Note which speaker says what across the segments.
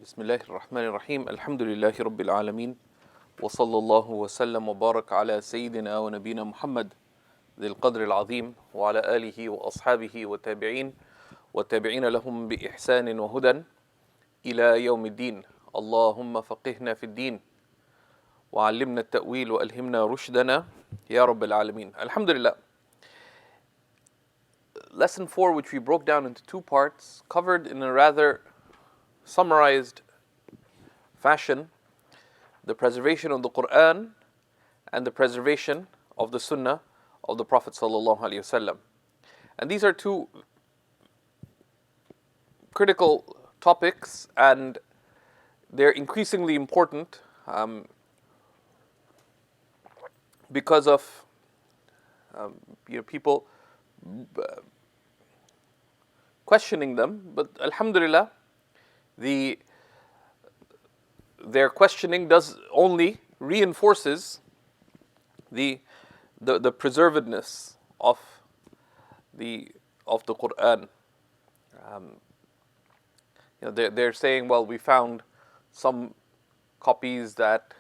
Speaker 1: بسم الله الرحمن الرحيم الحمد لله رب العالمين وصلى الله وسلم وبارك على سيدنا ونبينا محمد ذي القدر العظيم وعلى آله وأصحابه والتابعين لهم بإحسان وهدى إلى يوم الدين. اللهم فقهنا في الدين وعلمنا التأويل وألهمنا رشدنا يا رب العالمين. Alhamdulillah. Lesson 4, which we broke down into two parts, covered in a rather summarized fashion the preservation of the Quran and the preservation of the Sunnah of the Prophet sallallahu alaihi wasallam. And these are two critical topics, and they're increasingly important because of people questioning them. But alhamdulillah, their questioning does only reinforces the preservedness of the Quran. They're saying, well, we found some copies that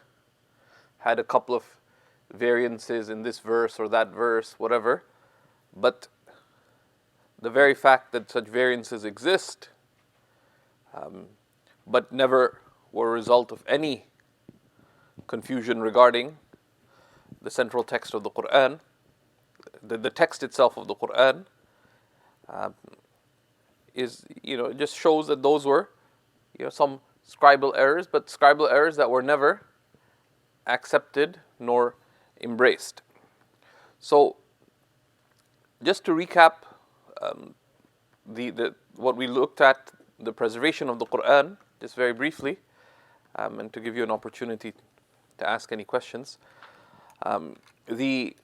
Speaker 1: had a couple of variances in this verse or that verse, whatever, but the very fact that such variances exist, but never were a result of any confusion regarding the central text of the Quran, the text itself of the Quran, it just shows that those were some scribal errors, but scribal errors that were never accepted nor embraced. So, just to recap, what we looked at, the preservation of the Quran, just very briefly, and to give you an opportunity to ask any questions. The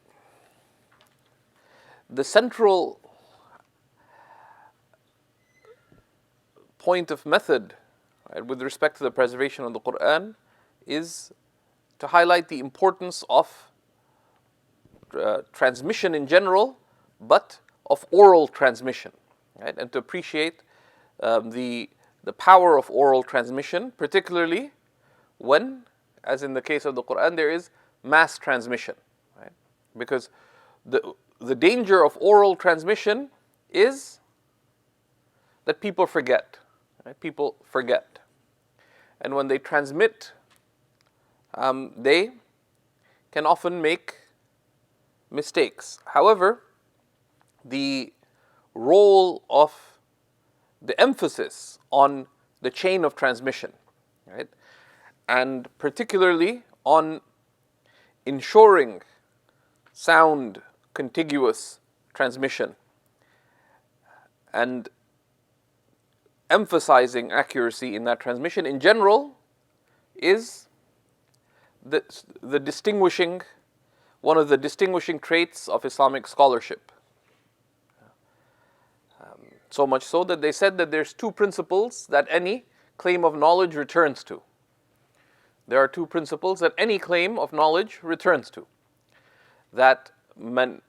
Speaker 1: central point of method, right, with respect to the preservation of the Quran is to highlight the importance of transmission in general, but of oral transmission, right? And to appreciate the power of oral transmission, particularly when, as in the case of the Quran, there is mass transmission, right? Because the danger of oral transmission is that people forget, right? People forget, and when they transmit, they can often make mistakes. However, the role of the emphasis on the chain of transmission, right, and particularly on ensuring sound, contiguous transmission and emphasizing accuracy in that transmission in general is one of the distinguishing traits of Islamic scholarship. So much so that they said that there's two principles that any claim of knowledge returns to. There are two principles that any claim of knowledge returns to. That man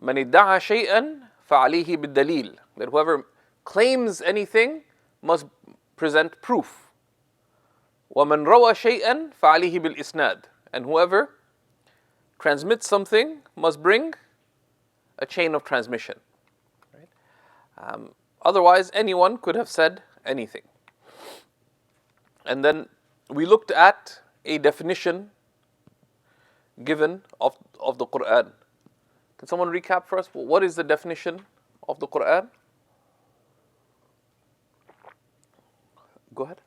Speaker 1: idda'a shay'an fa'alayhi bid-dalil. That whoever claims anything must present proof. وَمَنْ رَوَى شَيْئًا فَعَلَيْهِ بِالْإِسْنَادِ. And whoever transmits something must bring a chain of transmission. Otherwise, anyone could have said anything. And then we looked at a definition given of the Quran. Can someone recap for us? What is the definition of the Quran? Go ahead.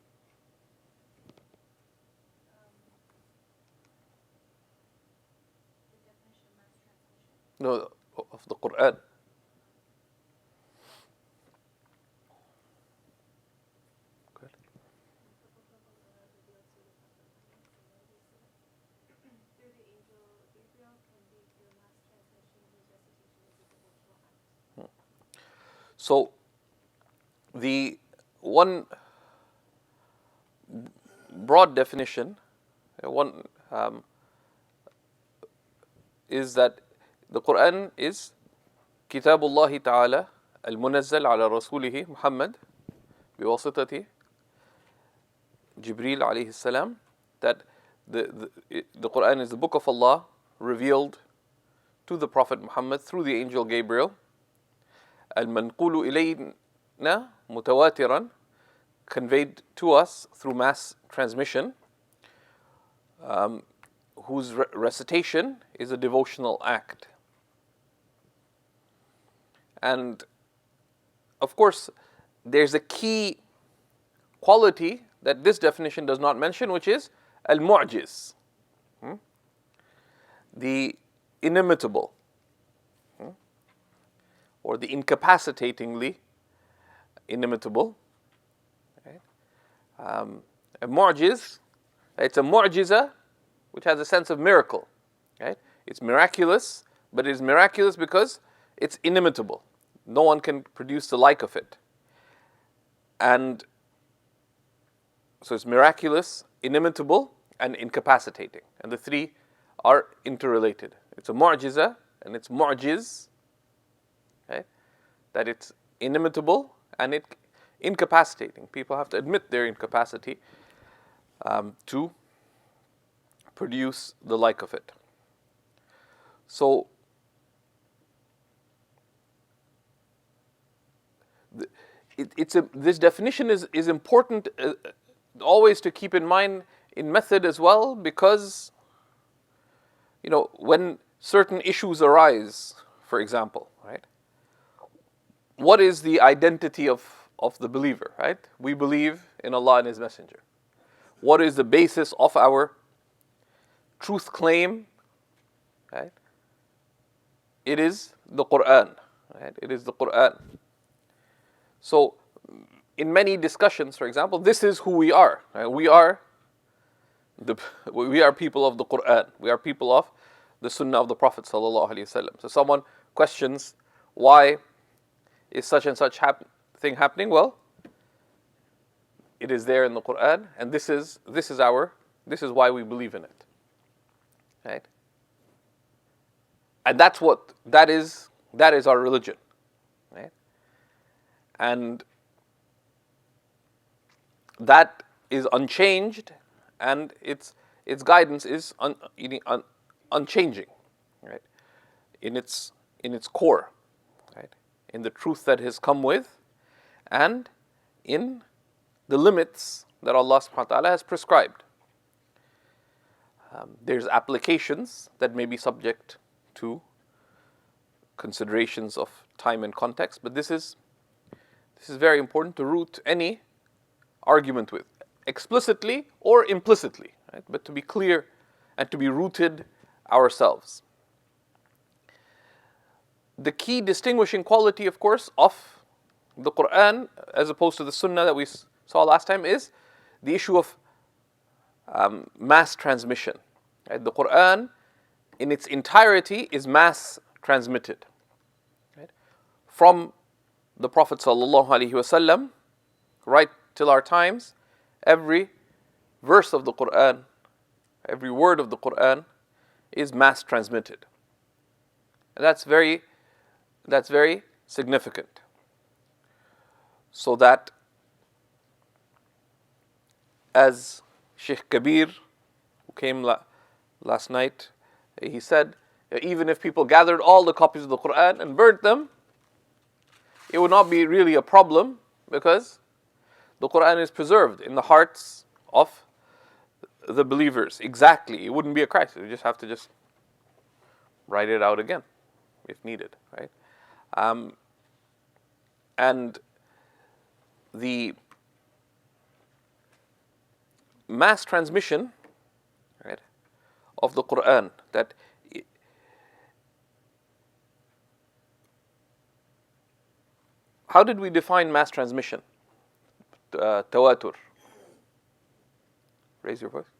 Speaker 1: No, of the Quran. So, the one broad definition, is that the Quran is Kitabullah Ta'ala al-Munazzal ala Rasulihi Muhammad biwasitati Jibreel alayhi salam that the Quran is the book of Allah revealed to the Prophet Muhammad through the angel Gabriel. Al-manqulu ilayna mutawatiran, conveyed to us through mass transmission, whose recitation is a devotional act. And of course, there's a key quality that this definition does not mention, which is al-mu'jiz, the inimitable, or the incapacitatingly inimitable. Right? A mu'jiz, it's a mu'jiza which has a sense of miracle. Right? It's miraculous, but it is miraculous because it's inimitable. No one can produce the like of it. And so it's miraculous, inimitable, and incapacitating. And the three are interrelated. It's a mu'jiza and it's mu'jiz, right? That it's inimitable and it incapacitating. People have to admit their incapacity to produce the like of it. So this definition is important always to keep in mind in method as well, because when certain issues arise, for example, right? What is the identity of the believer, right? We believe in Allah and His Messenger. What is the basis of our truth claim, right? It is the Quran, right? It is the Quran. So, in many discussions, for example, this is who we are. Right? We are people of the Quran. We are people of the Sunnah of the Prophet ﷺ. So, someone questions, why is such and such thing happening? Well, it is there in the Quran, and this is why we believe in it. Right? And that is our religion. Right? And that is unchanged, and its guidance is unchanging, right? In its core, right? In the truth that has come with, and in the limits that Allah subhanahu wa ta'ala has prescribed. There's applications that may be subject to considerations of time and context, but this is very important to root any argument with, explicitly or implicitly, right? But to be clear and to be rooted ourselves. The key distinguishing quality, of course, of the Quran as opposed to the Sunnah that we saw last time is the issue of mass transmission. Right? The Quran in its entirety is mass transmitted, right? From the Prophet ﷺ right till our times. Every verse of the Quran, every word of the Quran is mass transmitted. And that's very significant. So that, as Shaykh Kabir, who came last night, he said, even if people gathered all the copies of the Quran and burnt them, it would not be really a problem, because the Quran is preserved in the hearts of the believers. Exactly. It wouldn't be a crisis. We just have to write it out again if needed, right? And the mass transmission, right, of the Quran, that how did we define mass transmission? Tawatur. Raise your voice.
Speaker 2: It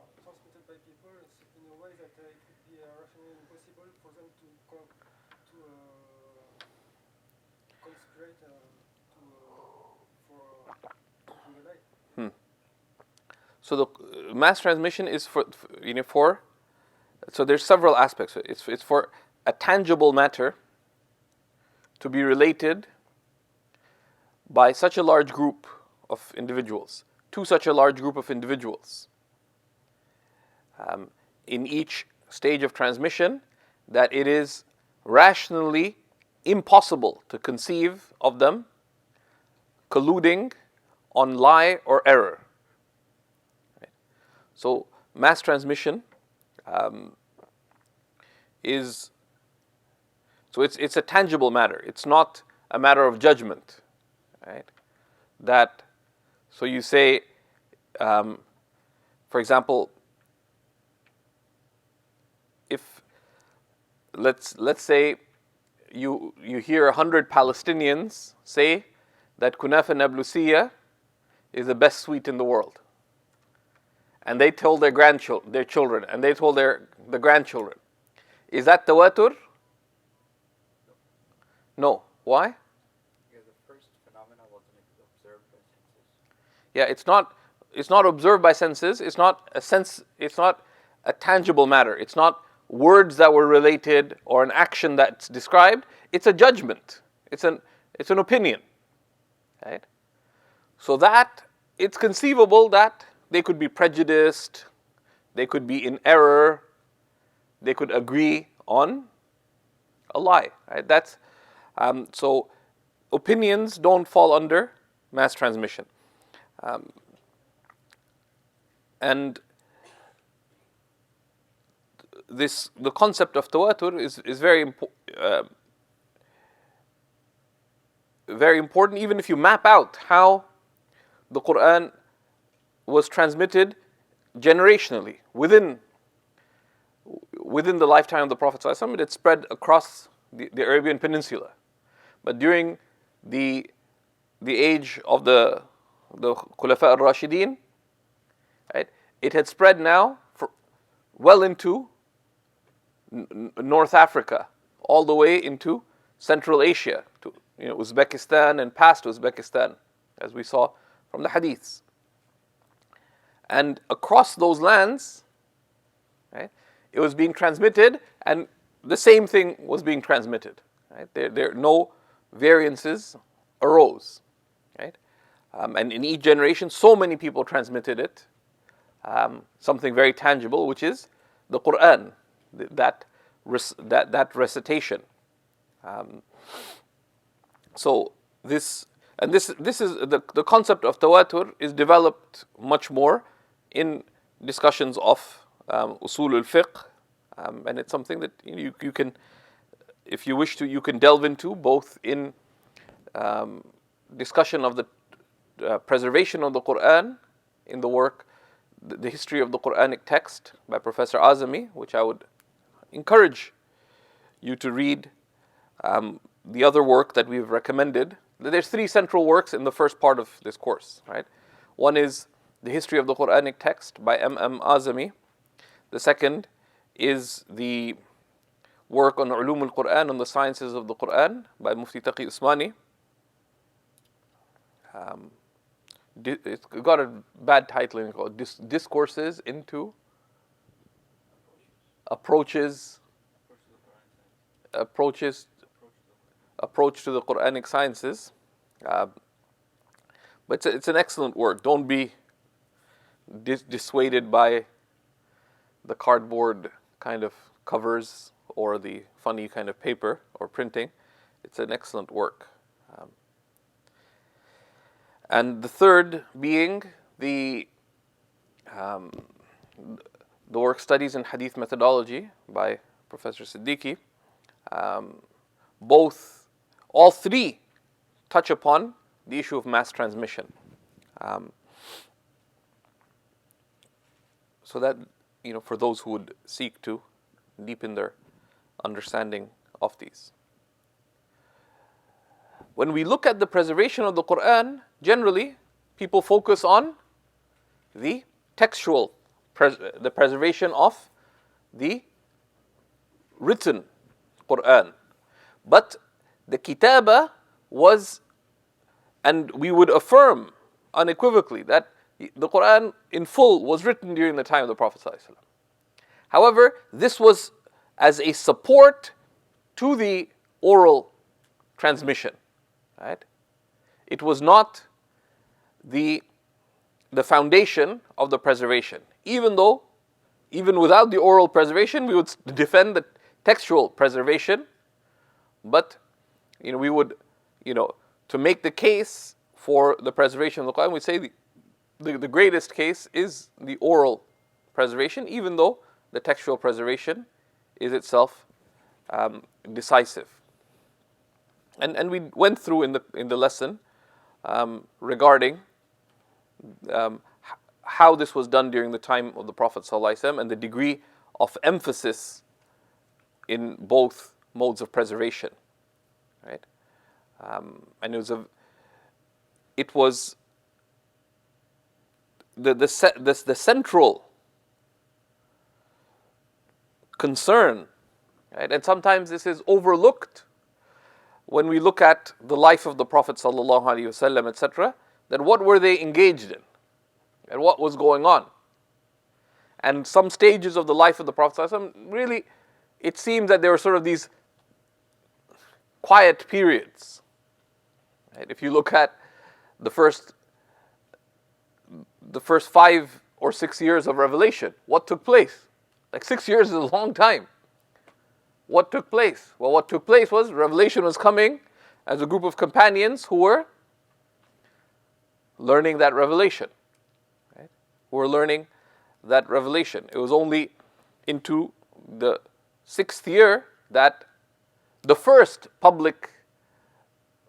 Speaker 2: is transmitted by people in a way that it would be rationally impossible for them to conspirate for the light.
Speaker 1: So the mass transmission is for so there's several aspects. It's for a tangible matter to be related by such a large group of individuals, to such a large group of individuals, in each stage of transmission, that it is rationally impossible to conceive of them colluding on lie or error. Right? So mass transmission is, so it's a tangible matter. It's not a matter of judgment, right? That, so you say, for example, if let's say you hear 100 Palestinians say that kunafa nablusiya is the best sweet in the world, and they told their children, and they told the grandchildren, is that tawatur? No. Why?
Speaker 3: Because the first phenomena wasn't observed by senses.
Speaker 1: Yeah, it's not observed by senses. It's not a tangible matter. It's not words that were related or an action that's described. It's a judgment. It's an opinion. Right? So that it's conceivable that they could be prejudiced, they could be in error, they could agree on a lie. Right? That's so opinions don't fall under mass transmission. And the concept of tawatur is very important, even if you map out how the Quran was transmitted generationally within the lifetime of the Prophet ﷺ. It had spread across the Arabian Peninsula, but during the age of the Khulafa al-Rashidin, right, it had spread now well into North Africa, all the way into Central Asia, to Uzbekistan and past Uzbekistan, as we saw from the hadiths. And across those lands, right, it was being transmitted, and the same thing was being transmitted. Right? There no variances arose. Right? And in each generation, so many people transmitted it, something very tangible, which is the Quran, that recitation. So this is the concept of tawatur is developed much more in discussions of usul al-fiqh, and it's something that you can, if you wish to, you can delve into both in discussion of the preservation of the Quran in the work, the history of the Quranic text by Professor Azami, which I would encourage you to read. The other work that we've recommended, there's 3 central works in the first part of this course, right? One is the history of the Quranic text by M.M. Azami. The second is the work on Ulum al-Quran, on the sciences of the Quran, by Mufti Taqi Usmani. It's got a bad title called Discourses into Approach to the Quranic sciences. But it's an excellent work. Don't be dissuaded by the cardboard kind of covers or the funny kind of paper or printing. It's an excellent work. And the third being the work Studies in Hadith Methodology by Professor Siddiqui. All 3 touch upon the issue of mass transmission. So that, for those who would seek to deepen their understanding of these. When we look at the preservation of the Quran, generally, people focus on the textual, the preservation of the written Quran. But the kitaba was, and we would affirm unequivocally that the Quran in full was written during the time of the Prophet ﷺ. However, this was as a support to the oral transmission. Right? It was not the foundation of the preservation. Even without the oral preservation, we would defend the textual preservation, but we would, to make the case for the preservation of the Quran, we say the greatest case is the oral preservation, even though the textual preservation is itself decisive. And we went through in the lesson regarding how this was done during the time of the Prophet ﷺ and the degree of emphasis in both modes of preservation, right? And it was the central concern, right? And sometimes this is overlooked when we look at the life of the Prophet ﷺ, etc. That what were they engaged in, and what was going on? And some stages of the life of the Prophet ﷺ, really, it seems that there were sort of these quiet periods. Right? If you look at the first 5 or 6 years of revelation, what took place? Like 6 years is a long time. What took place? Well, what took place was revelation was coming as a group of companions who were learning that revelation. Right? Who were learning that revelation. It was only into the 6th year that the first public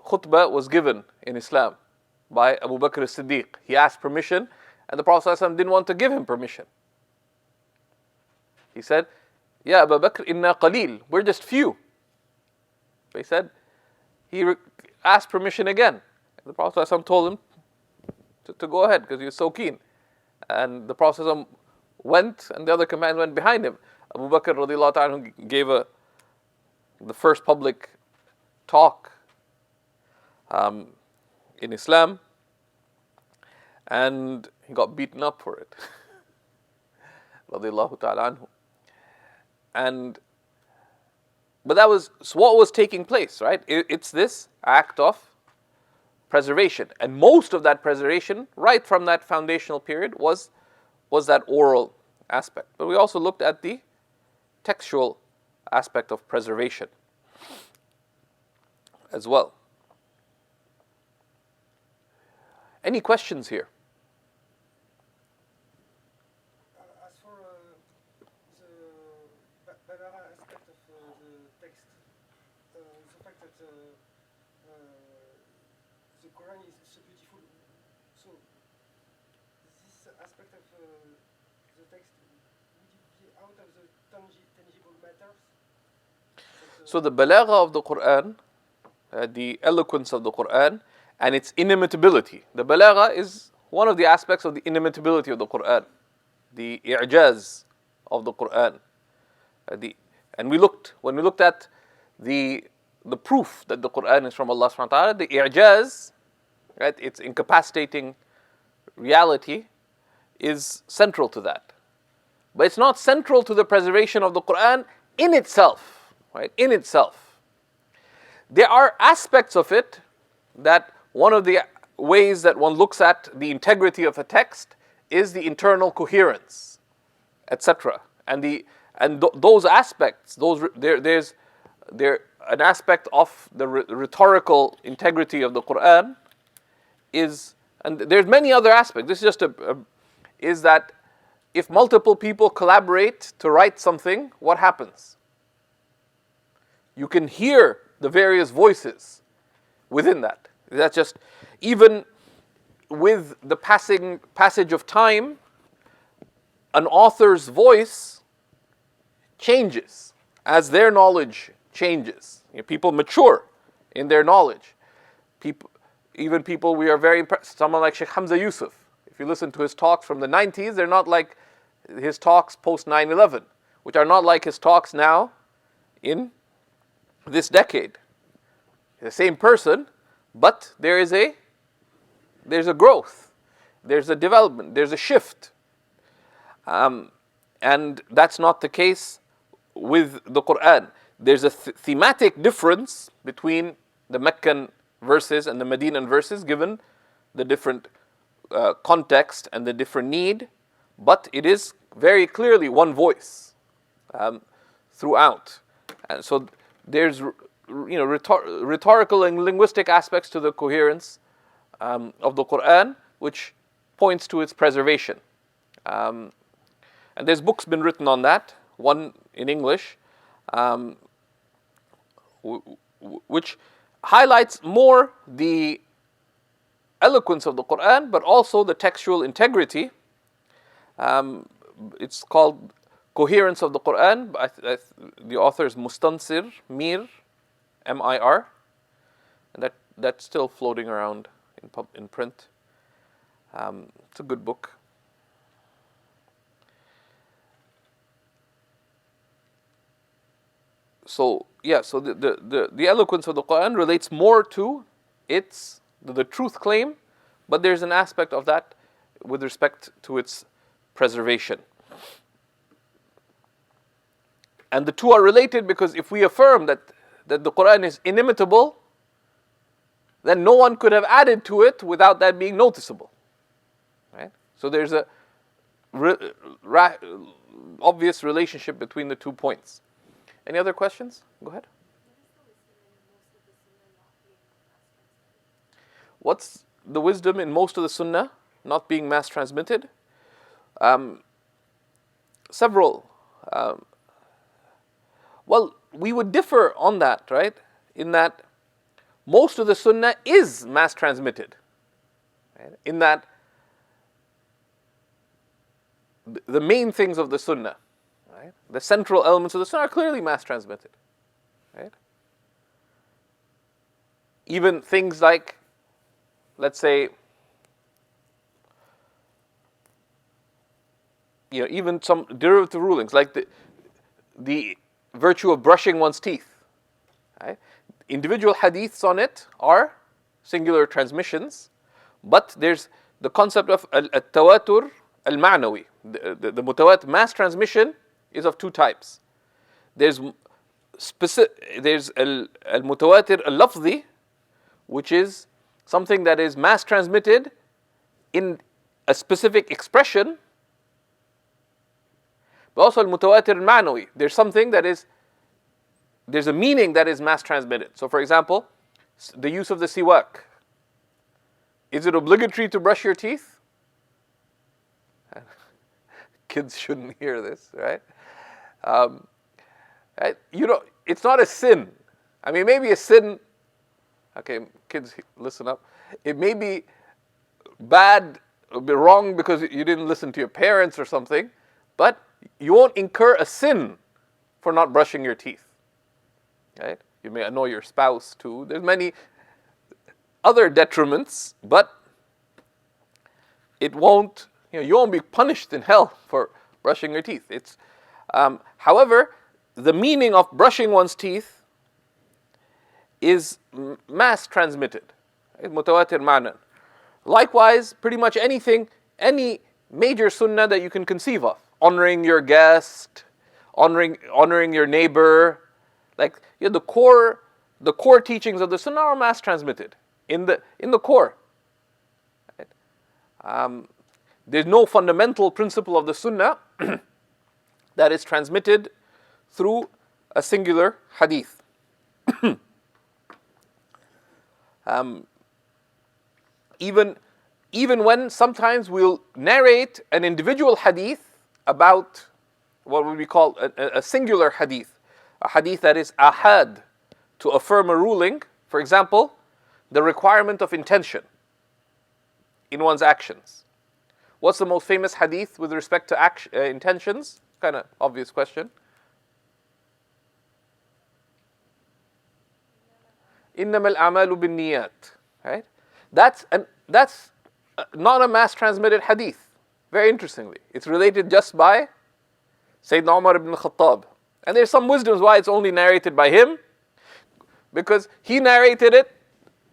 Speaker 1: khutbah was given in Islam by Abu Bakr as-Siddiq. He asked permission, and the Prophet ﷺ didn't want to give him permission. He said, Ya Abu Bakr, inna qaleel. We're just few. He said, he asked permission again. And the Prophet ﷺ told him to go ahead because he was so keen. And the Prophet ﷺ went, and the other companions went behind him. Abu Bakr radiallahu ta'ala gave the first public talk in Islam, and he got beaten up for it. Radiallahu ta'ala anhu. But that was what was taking place, right? It's this act of preservation. And most of that preservation, right from that foundational period, was that oral aspect. But we also looked at the textual aspect of preservation as well. Any questions here?
Speaker 2: As for the Balagha aspect of the text, the fact that the Quran is so beautiful, so this aspect of the text, would it be out of the tangible matters?
Speaker 1: So the balagha of the Quran, the eloquence of the Quran, and its inimitability. The balagha is one of the aspects of the inimitability of the Quran, the i'jaz of the Quran. And when we looked at the proof that the Quran is from Allah subhanahu wa ta'ala, the i'jaz, right, its incapacitating reality, is central to that. But it's not central to the preservation of the Quran in itself, right? In itself. There are aspects of it that one of the ways that one looks at the integrity of a text is the internal coherence, etc. Those aspects, there's an aspect of the rhetorical integrity of the Quran and there's many other aspects. This is just is that if multiple people collaborate to write something, what happens? You can hear the various voices within that. That's just, even with the passage of time, an author's voice changes as their knowledge changes. People mature in their knowledge. Even people we are very impressed. Someone like Shaykh Hamza Yusuf. If you listen to his talks from the 90s, they're not like his talks post 9/11, which are not like his talks now in this decade. The same person, but there's a growth, there's a development, there's a shift. And that's not the case with the Quran. There's a thematic difference between the Meccan verses and the Medinan verses, given the different context and the different need, but it is very clearly one voice throughout. And so there's rhetorical and linguistic aspects to the coherence of the Quran, which points to its preservation. And there's books been written on that, one in English, which highlights more the eloquence of the Quran, but also the textual integrity. It's called Coherence of the Quran. The author is Mustansir Mir, M-I-R, and that's still floating around in print. It's a good book. So the eloquence of the Quran relates more to the truth claim, but there's an aspect of that with respect to its preservation. And the two are related because if we affirm that the Quran is inimitable, then no one could have added to it without that being noticeable. Right? So there's a obvious relationship between the 2 points. Any other questions? Go ahead. What's the wisdom in most of the Sunnah not being mass transmitted? Several. Well, we would differ on that, right? In that most of the Sunnah is mass transmitted. Right? In that the main things of the Sunnah, right? The central elements of the Sunnah are clearly mass transmitted. Right? Even things like, let's say, even some derivative rulings, like the virtue of brushing one's teeth. Right? Individual hadiths on it are singular transmissions, but there's the concept of al-tawatur al-ma'nawi. The mutawatir mass transmission is of 2 types. There's al-mutawatir al-lafzi, which is something that is mass transmitted in a specific expression, but also al-mutawatir al-ma'nawi. There's a meaning that is mass transmitted. So for example, the use of the siwak. Is it obligatory to brush your teeth? Kids shouldn't hear this, right? Right? It's not a sin. I mean, maybe a sin. Okay, kids, listen up. It may be bad, be wrong because you didn't listen to your parents or something, but you won't incur a sin for not brushing your teeth. Right? You may annoy your spouse too. There's many other detriments, but it won't. You won't be punished in hell for brushing your teeth. However, the meaning of brushing one's teeth is mass transmitted. Mutawatir ma'nan. Likewise, pretty much anything, any major sunnah that you can conceive of, honoring your guest, honoring your neighbor, like the core teachings of the sunnah are mass transmitted in the core. Right? There's no fundamental principle of the sunnah that is transmitted through a singular hadith. Even when sometimes we'll narrate an individual hadith about what would we call a singular hadith, a hadith that is ahad, to affirm a ruling. For example, the requirement of intention in one's actions. What's the most famous hadith with respect to intentions? Kind of obvious question. إِنَّمَا الْأَعْمَالُ بِالنِّيَّاتِ. Right? That's not a mass transmitted hadith. Very interestingly, it's related just by Sayyidina Umar ibn Khattab. And there's some wisdoms why it's only narrated by him, because he narrated it,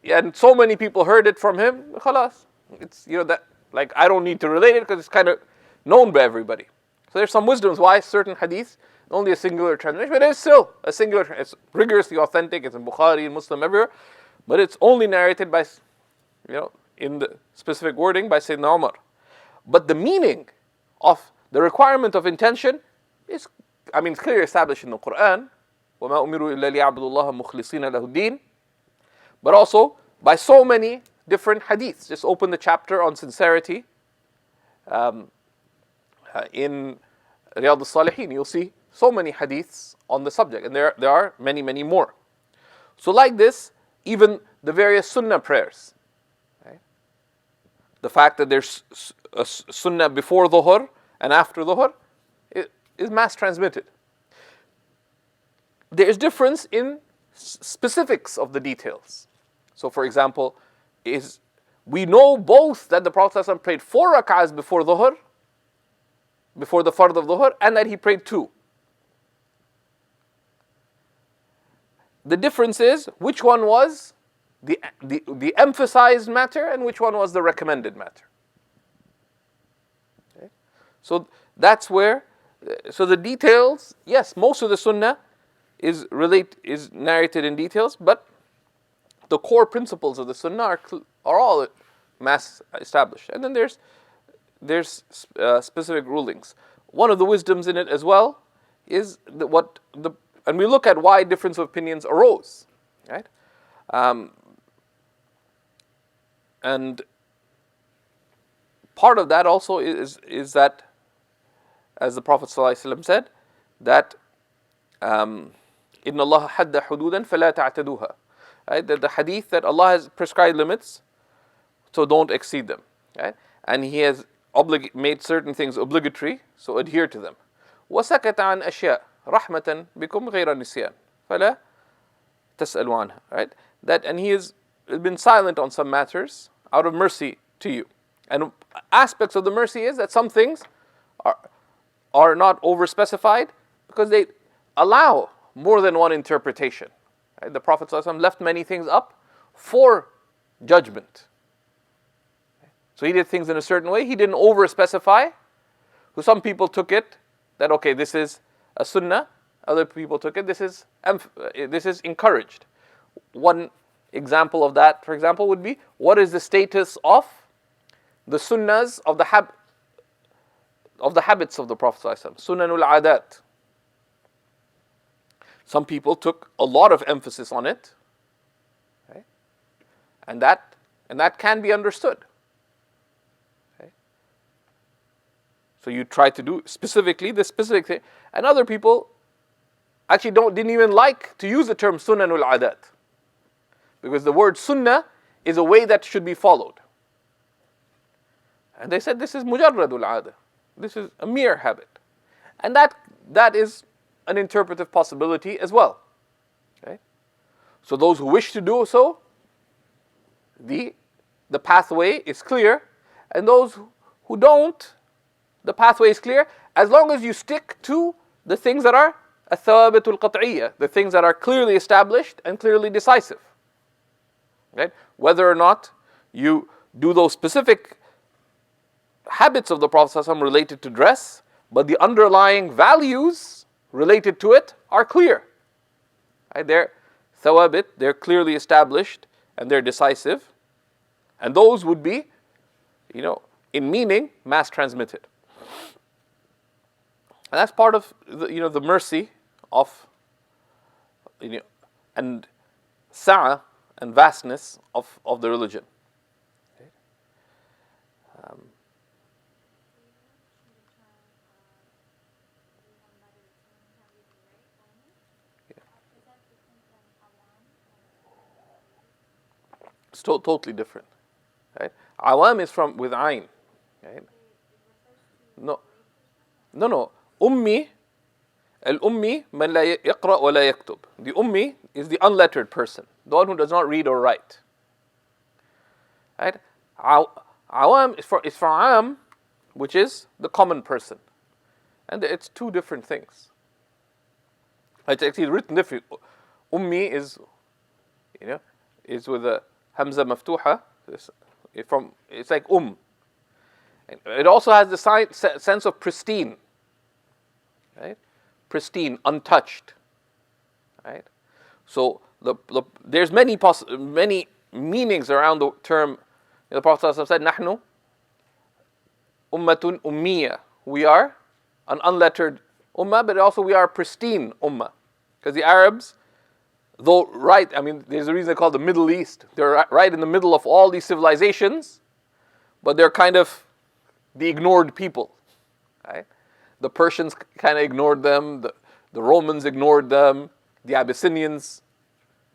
Speaker 1: and so many people heard it from him. Khalas, it's that like I don't need to relate it because it's kind of known by everybody. So there's some wisdoms why certain hadiths only a singular transmission, but it's still a singular. It's rigorously authentic. It's in Bukhari and Muslim everywhere, but it's only narrated by in the specific wording by Sayyidina Umar. But the meaning of the requirement of intention is, it's clearly established in the Quran. وَمَا أُمِرُوا إِلَّا لِيَعْبُدُوا اللَّهَ مُخْلِصِينَ لَهُ الدِّينَ. But also by so many different hadiths. Just open the chapter on sincerity in Riyadh al-Salihin. You'll see so many hadiths on the subject, and there are many, many more. So like this, even the various sunnah prayers. Right? The fact that there's a sunnah before dhuhr and after dhuhr is mass transmitted. There is difference in specifics of the details. So for example, we know both that the Prophet ﷺ prayed 4 rak'ahs before dhuhr, before the fard of dhuhr, and that he prayed 2. The difference is which one was the emphasized matter and which one was the recommended matter. Okay? So that's where, so the details, yes, most of the sunnah is narrated in details, but the core principles of the sunnah are all mass established. And then there's specific rulings. One of the wisdoms in it as well is and we look at why difference of opinions arose, right? And part of that also is that, as the Prophet ﷺ said, that إِنَّ اللَّهَ حَدَّ حُدُودًا فَلَا تَعْتَدُوهَا. Right? That the hadith that Allah has prescribed limits, so don't exceed them. Right? And He has made certain things obligatory, so adhere to them. وَسَكَتَ عَنْ أَشْيَاء رَحْمَةً بِكُمْ غَيْرَ نِسْيَانٍ فَلَا تَسْأَلُوا عَنْهَا. Right? And He has been silent on some matters out of mercy to you. And aspects of the mercy is that some things are not over-specified because they allow more than one interpretation. Right? The Prophet ﷺ left many things up for judgment. So He did things in a certain way. He didn't over-specify. So some people took it that, okay, this is a sunnah. Other people took it, this is encouraged. One example of that, for example, would be, what is the status of the sunnahs of the habits of the Prophet ﷺ? Sunanul adat. Some people took a lot of emphasis on it, okay? and that can be understood. Okay? So you try to do specifically the specific thing, and other people actually didn't even like to use the term sunanul adat, because the word sunnah is a way that should be followed. And they said this is mujarradul adah. This is a mere habit. And that is an interpretive possibility as well. Okay? So those who wish to do so, the pathway is clear. And those who don't, the pathway is clear as long as you stick to the things that are الثوابت القطعية, the things that are clearly established and clearly decisive. Right? Whether or not you do those specific habits of the Prophet ﷺ related to dress, but the underlying values related to it are clear. Right? They're thawabit, they're clearly established and they're decisive. And those would be, in meaning, mass transmitted. And that's part of the mercy of and sa'a and vastness of the religion. Okay? It's totally different. Right? Awam is with ayn. Right? No. Ummi, al-ummi man la yaqra wa la yaktub. The ummi is the unlettered person, the one who does not read or write. Right? Awam is for am, which is the common person. And it's two different things. It's actually written different. Ummi is with a hamza maftuha. It's like It also has the sense of pristine. Right? Pristine, untouched. Right? So there's many meanings around the term The Prophet ﷺ said, "Nahnu ummatun ummiya." We are an unlettered ummah, but also we are a pristine ummah. Because the Arabs, though right, I mean, there's a reason they call it the Middle East. They're right in the middle of all these civilizations, but they're kind of the ignored people. Right? The Persians kind of ignored them. The Romans ignored them. The Abyssinians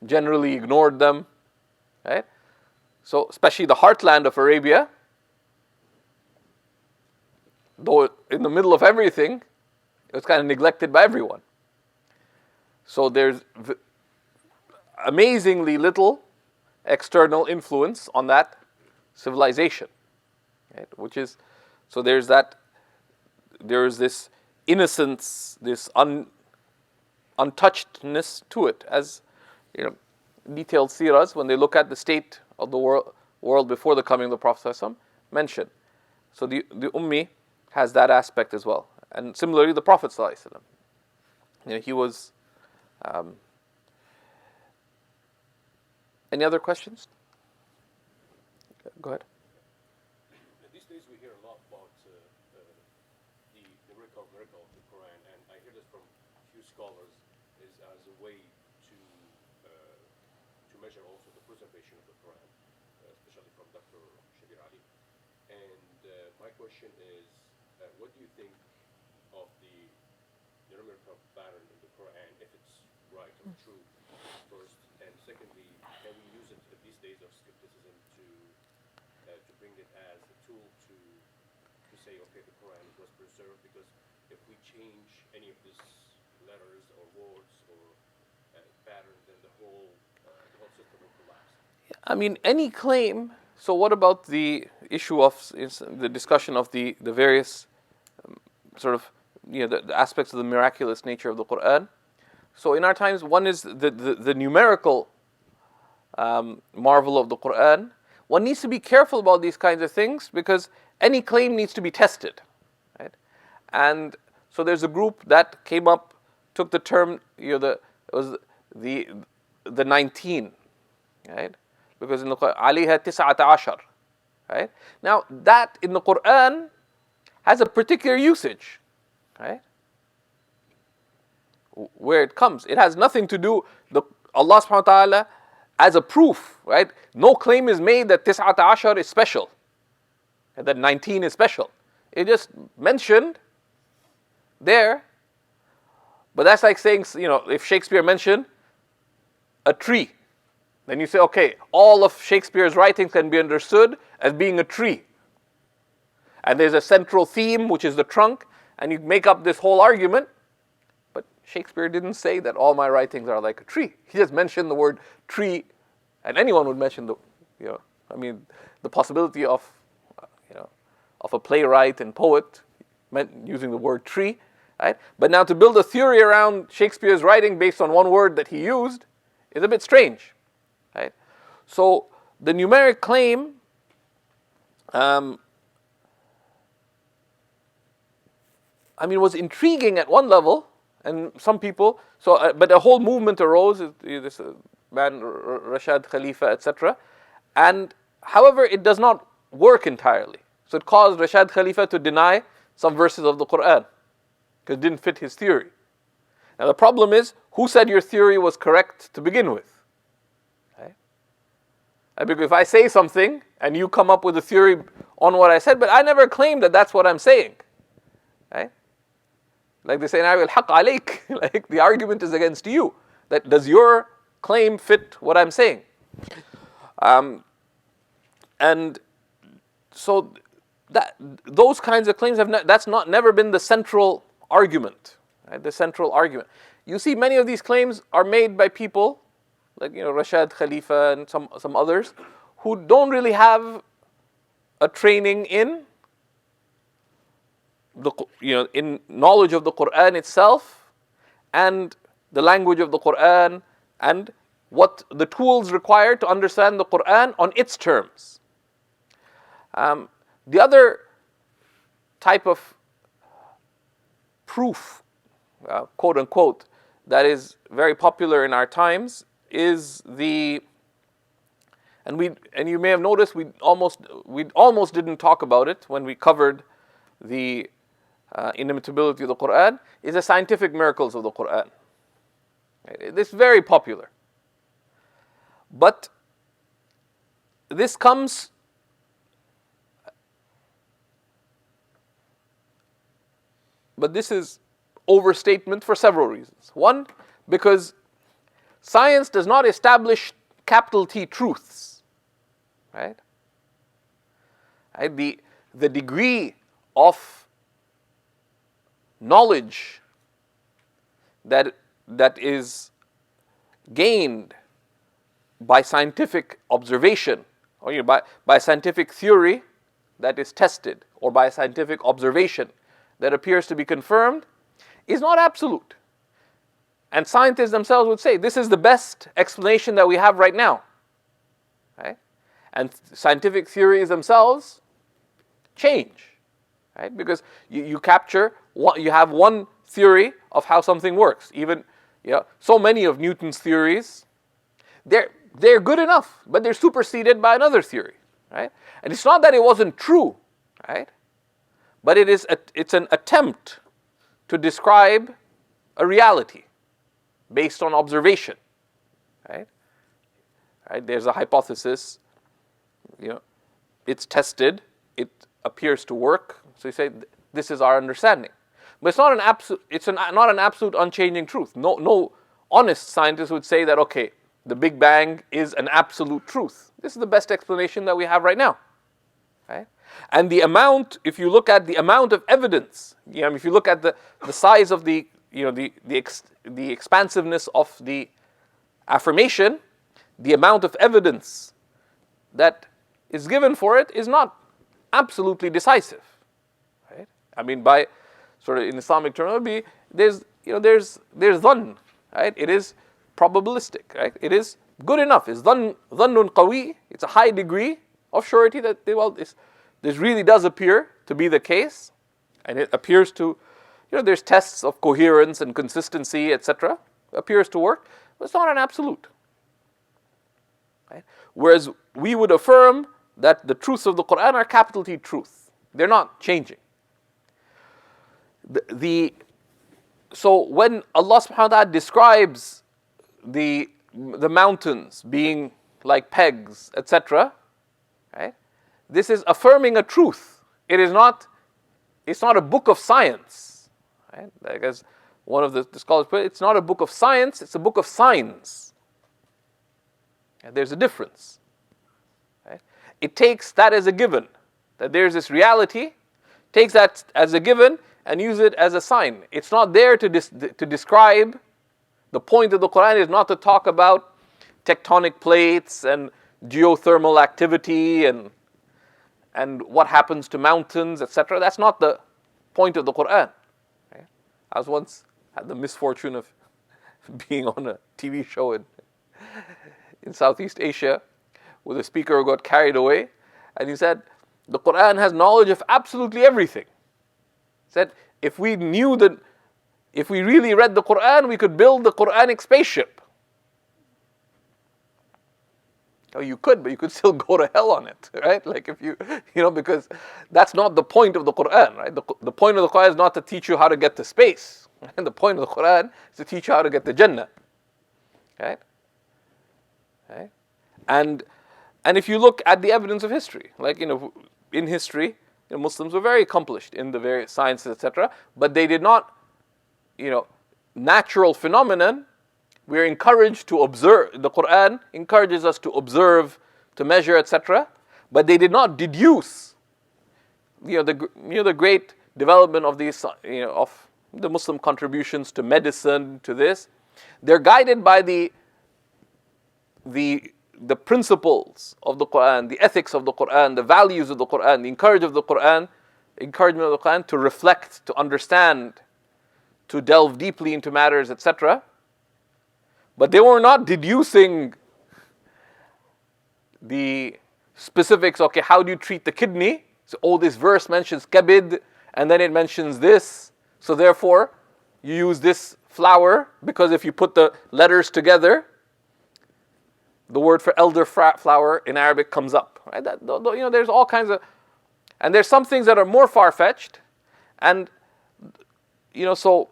Speaker 1: generally ignored them. Right? So, especially the heartland of Arabia, though in the middle of everything, it was kind of neglected by everyone. So there's amazingly little external influence on that civilization, right? Which is, so there's this innocence, this untouchedness to it, as detailed seeras, when they look at the state of the world before the coming of the Prophet ﷺ, mention. So the Ummi has that aspect as well. And similarly, the Prophet ﷺ, he was. Any other questions? Go ahead.
Speaker 4: These days we hear a lot about the miracle of the Quran, and I hear this from a few scholars is as a way to measure also the preservation of the Quran, especially from Dr. Shabir Ali. And my question is, what do you think of the numerical pattern in the Quran, if it's right or true, first, and secondly, can we use it in these days of skepticism to bring it as a tool to say, okay, the Quran was preserved, because if we change any of these letters or words or pattern, then the whole system will collapse.
Speaker 1: I mean, any claim. So, what about the issue of the discussion of the various sort of the aspects of the miraculous nature of the Quran? So, in our times, one is the numerical marvel of the Quran. One needs to be careful about these kinds of things because any claim needs to be tested, right? And so there's a group that came up, took the term, it was the 19, right? Because in the Quran, alayha tis'ata ashar, right? Now that in the Quran has a particular usage, right? Where it comes, it has nothing to do. Allah subhanahu wa ta'ala as a proof, right? No claim is made that tis'ata ashar is special, and that 19 is special. It just mentioned there. But that's like saying, if Shakespeare mentioned a tree, then you say, okay, all of Shakespeare's writings can be understood as being a tree. And there's a central theme, which is the trunk, and you make up this whole argument. But Shakespeare didn't say that all my writings are like a tree. He just mentioned the word tree, and anyone would mention the possibility of a playwright and poet using the word tree, right? But now to build a theory around Shakespeare's writing based on one word that he used is a bit strange, right? So the numeric claim was intriguing at one level, and some people. But a whole movement arose. This man Rashad Khalifa, etc. And however, it does not work entirely. So it caused Rashad Khalifa to deny some verses of the Quran because it didn't fit his theory. Now the problem is, who said your theory was correct to begin with? Okay? Because if I say something and you come up with a theory on what I said, but I never claimed that that's what I'm saying. Right? Like they say, al-haq alayk. Like the argument is against you. That does your claim fit what I'm saying? And so those kinds of claims that's never been the central argument. Right? The central argument. You see, many of these claims are made by people like Rashad Khalifa and some others who don't really have a training in in knowledge of the Quran itself and the language of the Quran and what the tools required to understand the Quran on its terms. The other type of proof, quote unquote, that is very popular in our times is the And you may have noticed we almost didn't talk about it when we covered the inimitability of the Quran, is the scientific miracles of the Quran. This is very popular. But this comes this is overstatement for several reasons. One, because science does not establish capital T truths, right? The degree of knowledge that is gained by scientific observation, or by scientific theory that is tested, or by scientific observation that appears to be confirmed, is not absolute. And scientists themselves would say, this is the best explanation that we have right now. Right? And scientific theories themselves change. Right? Because you have one theory of how something works. Even so many of Newton's theories, they're good enough, but they're superseded by another theory. Right? And it's not that it wasn't true, right? But it's an attempt to describe a reality based on observation, right? Right? There's a hypothesis, it's tested, it appears to work, so you say this is our understanding. But it's not an absolute. Not an absolute unchanging truth. No honest scientist would say that the Big Bang is an absolute truth. This is the best explanation that we have right now, right? And the amount, if you look at the amount of evidence, if you look at the size of the expansiveness of the affirmation, the amount of evidence that is given for it is not absolutely decisive, right? By sort of in Islamic terminology, there's dhann, right? It is probabilistic, right? It is good enough. It's dhannun qawi. It's a high degree of surety that this really does appear to be the case, and it appears to, there's tests of coherence and consistency, etc. Appears to work, but it's not an absolute. Right? Whereas we would affirm that the truths of the Quran are capital T truth. They're not changing. So when Allah subhanahu wa ta'ala describes the mountains being like pegs, etc., right? This is affirming a truth. It's not a book of science, right? Like as one of the scholars put it, it's not a book of science, it's a book of signs. And there's a difference. Right? It takes that as a given, that there's this reality, takes that as a given and use it as a sign. It's not there to describe. The point of the Quran is not to talk about tectonic plates and geothermal activity and what happens to mountains, etc. That's not the point of the Quran. Right? I was once had the misfortune of being on a TV show in Southeast Asia with a speaker who got carried away, and he said, the Quran has knowledge of absolutely everything. He said, if we really read the Quran, we could build the Quranic spaceship. Oh, you could, but you could still go to hell on it, right? Like if because that's not the point of the Quran, right? The point of the Quran is not to teach you how to get to space. Right? The point of the Quran is to teach you how to get to Jannah, right? Right? And if you look at the evidence of history, like in history, Muslims were very accomplished in the various sciences, etc. But they did not, natural phenomenon. We're encouraged to observe. The Quran encourages us to observe, to measure, etc. But they did not deduce, the great development of these, of the Muslim contributions to medicine, to this. They're guided by the principles of the Quran, the ethics of the Quran, the values of the Quran, the encouragement of the Quran to reflect, to understand, to delve deeply into matters, etc. But they were not deducing the specifics. Okay, how do you treat the kidney? So, this verse mentions kabid, and then it mentions this. So therefore, you use this flour, because if you put the letters together, the word for elderflower in Arabic comes up. Right? There's all kinds of, and there's some things that are more far-fetched, and so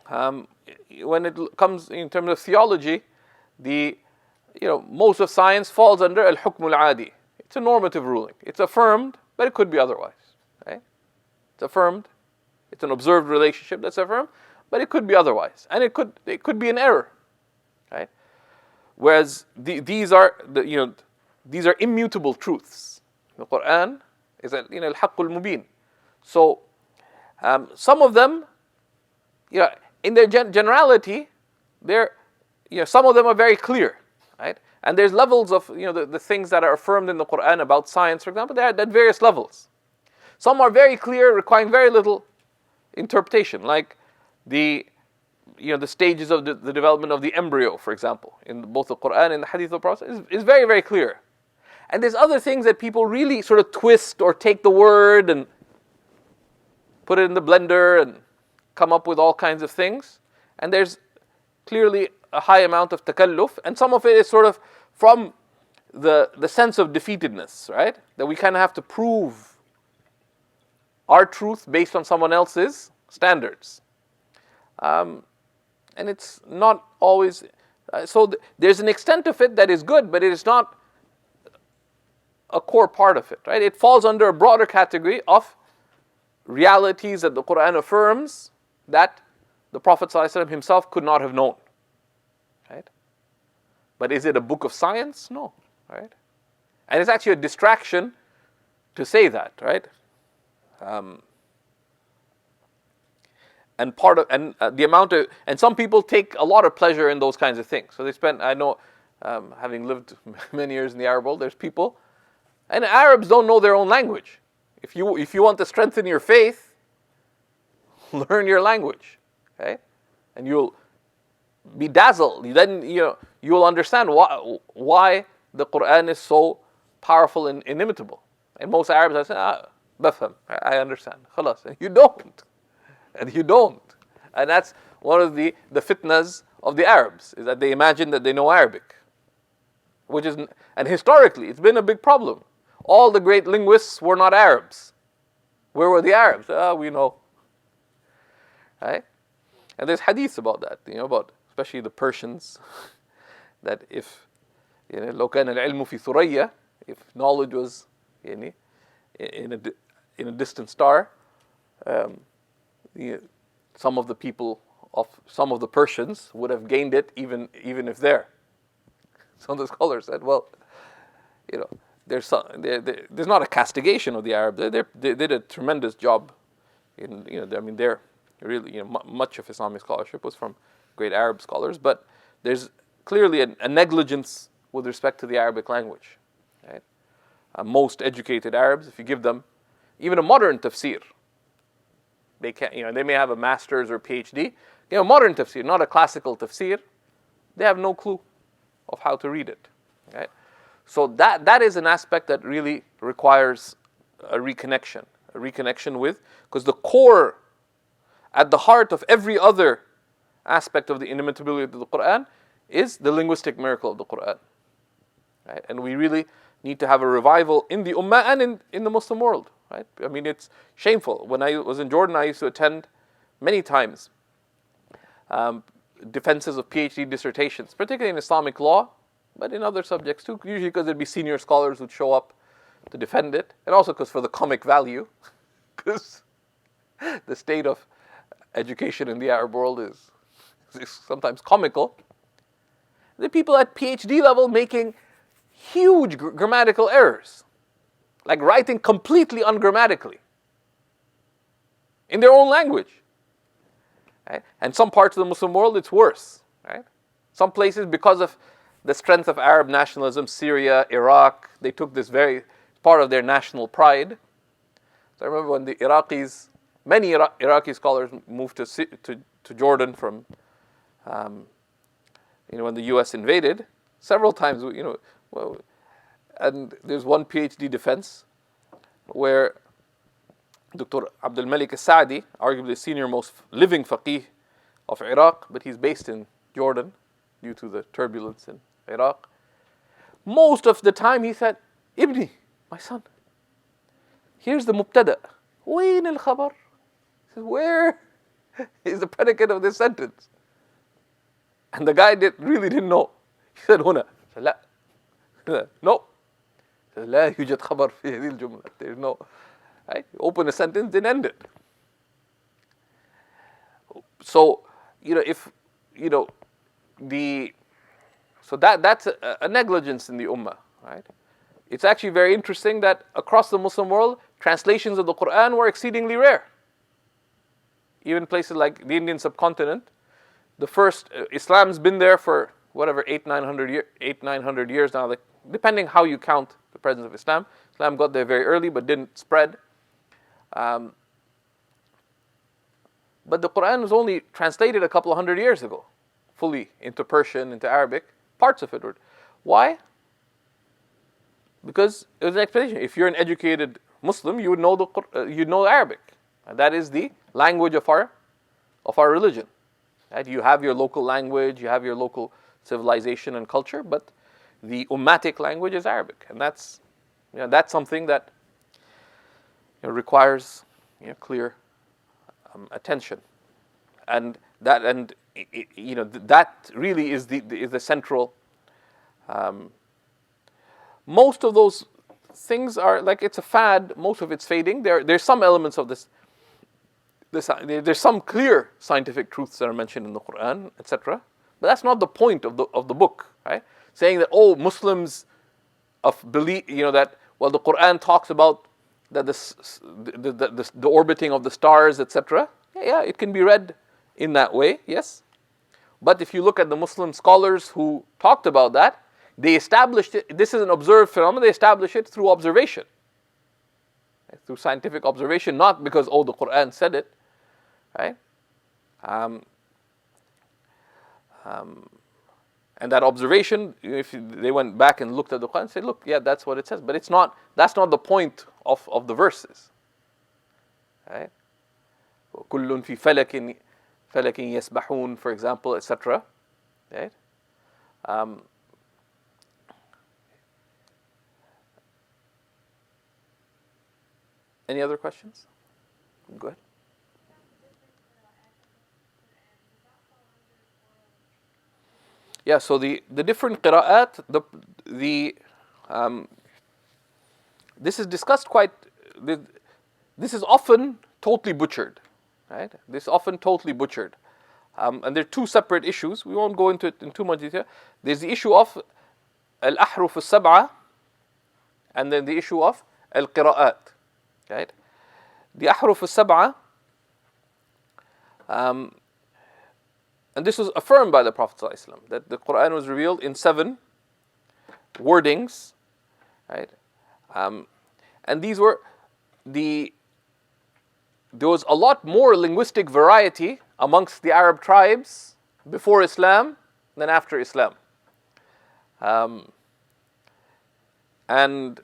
Speaker 1: when it comes in terms of theology, most of science falls under al-hukm al-adi. It's a normative ruling. It's affirmed, but it could be otherwise. Right? It's affirmed. It's an observed relationship that's affirmed, but it could be otherwise, and it could be an error. Right? Whereas these are immutable truths. The Quran is al-haqqul mubin. So some of them, in their generality, some of them are very clear, right? And there's levels of the things that are affirmed in the Quran about science, for example, they're at various levels. Some are very clear, requiring very little interpretation, like the stages of the development of the embryo, for example, in both the Quran and the Hadith of the Prophet, is very, very clear. And there's other things that people really sort of twist or take the word and put it in the blender and come up with all kinds of things. And there's clearly a high amount of takalluf, and some of it is sort of from the sense of defeatedness, right? That we kind of have to prove our truth based on someone else's standards. And it's not always, there's an extent of it that is good, but it is not a core part of it, right? It falls under a broader category of realities that the Quran affirms that the Prophet ﷺ himself could not have known, right? But is it a book of science? No, right? And it's actually a distraction to say that, right? And the amount of, and some people take a lot of pleasure in those kinds of things. So they spend, I know, having lived many years in the Arab world, there's people, and Arabs don't know their own language. If you want to strengthen your faith, learn your language, okay? And you'll be dazzled. Then you'll understand why the Quran is so powerful and inimitable. And most Arabs say, bafham, I understand. Khalas. And you don't. And that's one of the fitnas of the Arabs, is that they imagine that they know Arabic. And historically, it's been a big problem. All the great linguists were not Arabs. Where were the Arabs? We know. Right? And there's hadiths about that, about especially the Persians, that if لو كان العلم في ثريا, if knowledge was in a distant star, some of the people of some of the Persians would have gained it even if there. Some of the scholars said, well, there's not a castigation of the Arabs. They did a tremendous job. They're really, much of Islamic scholarship was from great Arab scholars, but there's clearly a negligence with respect to the Arabic language. Right? Most educated Arabs, if you give them even a modern tafsir, they can't. They may have a master's or PhD. Modern tafsir, not a classical tafsir. They have no clue of how to read it. Right? So that is an aspect that really requires a reconnection with, because the core, at the heart of every other aspect of the inimitability of the Quran, is the linguistic miracle of the Quran. Right? And we really need to have a revival in the Ummah and in the Muslim world. Right? It's shameful. When I was in Jordan, I used to attend many times defenses of PhD dissertations, particularly in Islamic law, but in other subjects too, usually because there'd be senior scholars who'd show up to defend it, and also because for the comic value, because the state of education in the Arab world is sometimes comical. The people at PhD level making huge grammatical errors, like writing completely ungrammatically in their own language. Right? And some parts of the Muslim world, it's worse. Right? Some places, because of the strength of Arab nationalism, Syria, Iraq, they took this very part of their national pride. So I remember when the Iraqis, many Iraqi scholars moved to Jordan from, when the U.S. invaded, several times, and there's one PhD defense where Dr. Abdul Malik al-Sa'di, arguably the senior most living faqih of Iraq, but he's based in Jordan due to the turbulence in Iraq. Most of the time he said, Ibni, my son, here's the mubtada. Wayn al-khabar? He says, where is the predicate of this sentence? And the guy really didn't know. He said, هنا. He said, لا. No. He said, لا يوجد خبر في هذه الجملة. There's no. Right? You open a sentence, then end it. So, if, so that's a negligence in the ummah, right? It's actually very interesting that across the Muslim world, translations of the Quran were exceedingly rare. Even places like the Indian subcontinent, the first, Islam's been there for whatever, 900 years now, like, depending how you count the presence of Islam. Islam got there very early but didn't spread. But the Quran was only translated a couple of hundred years ago, fully into Persian, into Arabic. Parts of it were. Why? Because it was an explanation. If you're an educated Muslim, you would know you'd know Arabic. And that is the language of our religion. Right? You have your local language, you have your local civilization and culture, but the ummatic language is Arabic, and that's something that requires clear attention, and that really is the central. Most of those things are like, it's a fad. Most of it's fading. There's some elements of this. There's some clear scientific truths that are mentioned in the Quran, etc. But that's not the point of the book, right? Saying that Muslims believe, that the Quran talks about that the orbiting of the stars, etc. Yeah, it can be read in that way, yes. But if you look at the Muslim scholars who talked about that, they established it. This is an observed phenomenon. They established it through observation, through scientific observation, not because the Quran said it, right? And that observation, if they went back and looked at the Quran and said, look, yeah, that's what it says. But that's not the point of the verses. Right? كُلٌّ فِي فَلَكٍ يَسْبَحُونَ, for example, etc. Right? Any other questions? Go ahead. Yeah, so the different qira'at, this is discussed this is often totally butchered, right? This is often totally butchered. And there are two separate issues. We won't go into it in too much detail. There's the issue of al-ahruf al-sab'a, and then the issue of al-qira'at, right? The ahruf al-sab'a, and this was affirmed by the Prophet ﷺ, that the Quran was revealed in 7 wordings, right? And these were there was a lot more linguistic variety amongst the Arab tribes before Islam than after Islam. And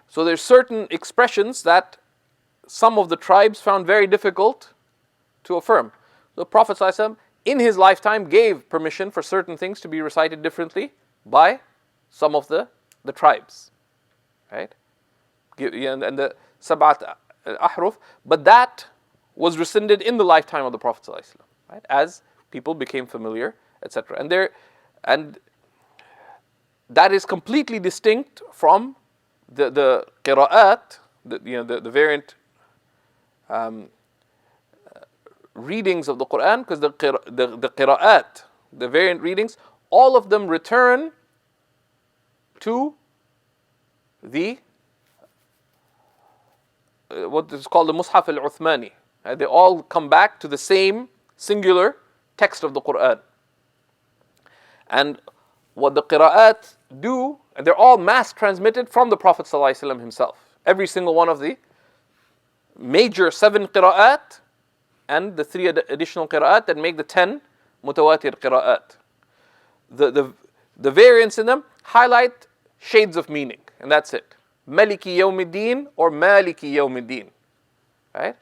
Speaker 1: so there's certain expressions that some of the tribes found very difficult to affirm. The Prophet ﷺ, in his lifetime, gave permission for certain things to be recited differently by some of the tribes, right? And the Sab'at al-Ahruf, but that was rescinded in the lifetime of the Prophet ﷺ, right? As people became familiar, etc. And that is completely distinct from the qira'at, the variant readings of the Quran, because the qira'at, the variant readings, all of them return to the what is called the Mus'haf al-Uthmani. They all come back to the same singular text of the Quran. And what the qira'at do, and they're all mass transmitted from the Prophet ﷺ himself. Every single one of the major 7 qira'at and the 3 additional qira'at that make the 10 mutawatir qira'at. The variants in them highlight shades of meaning, and that's it. Maliki Yawmiddin or Maliki Yawmiddin. Right?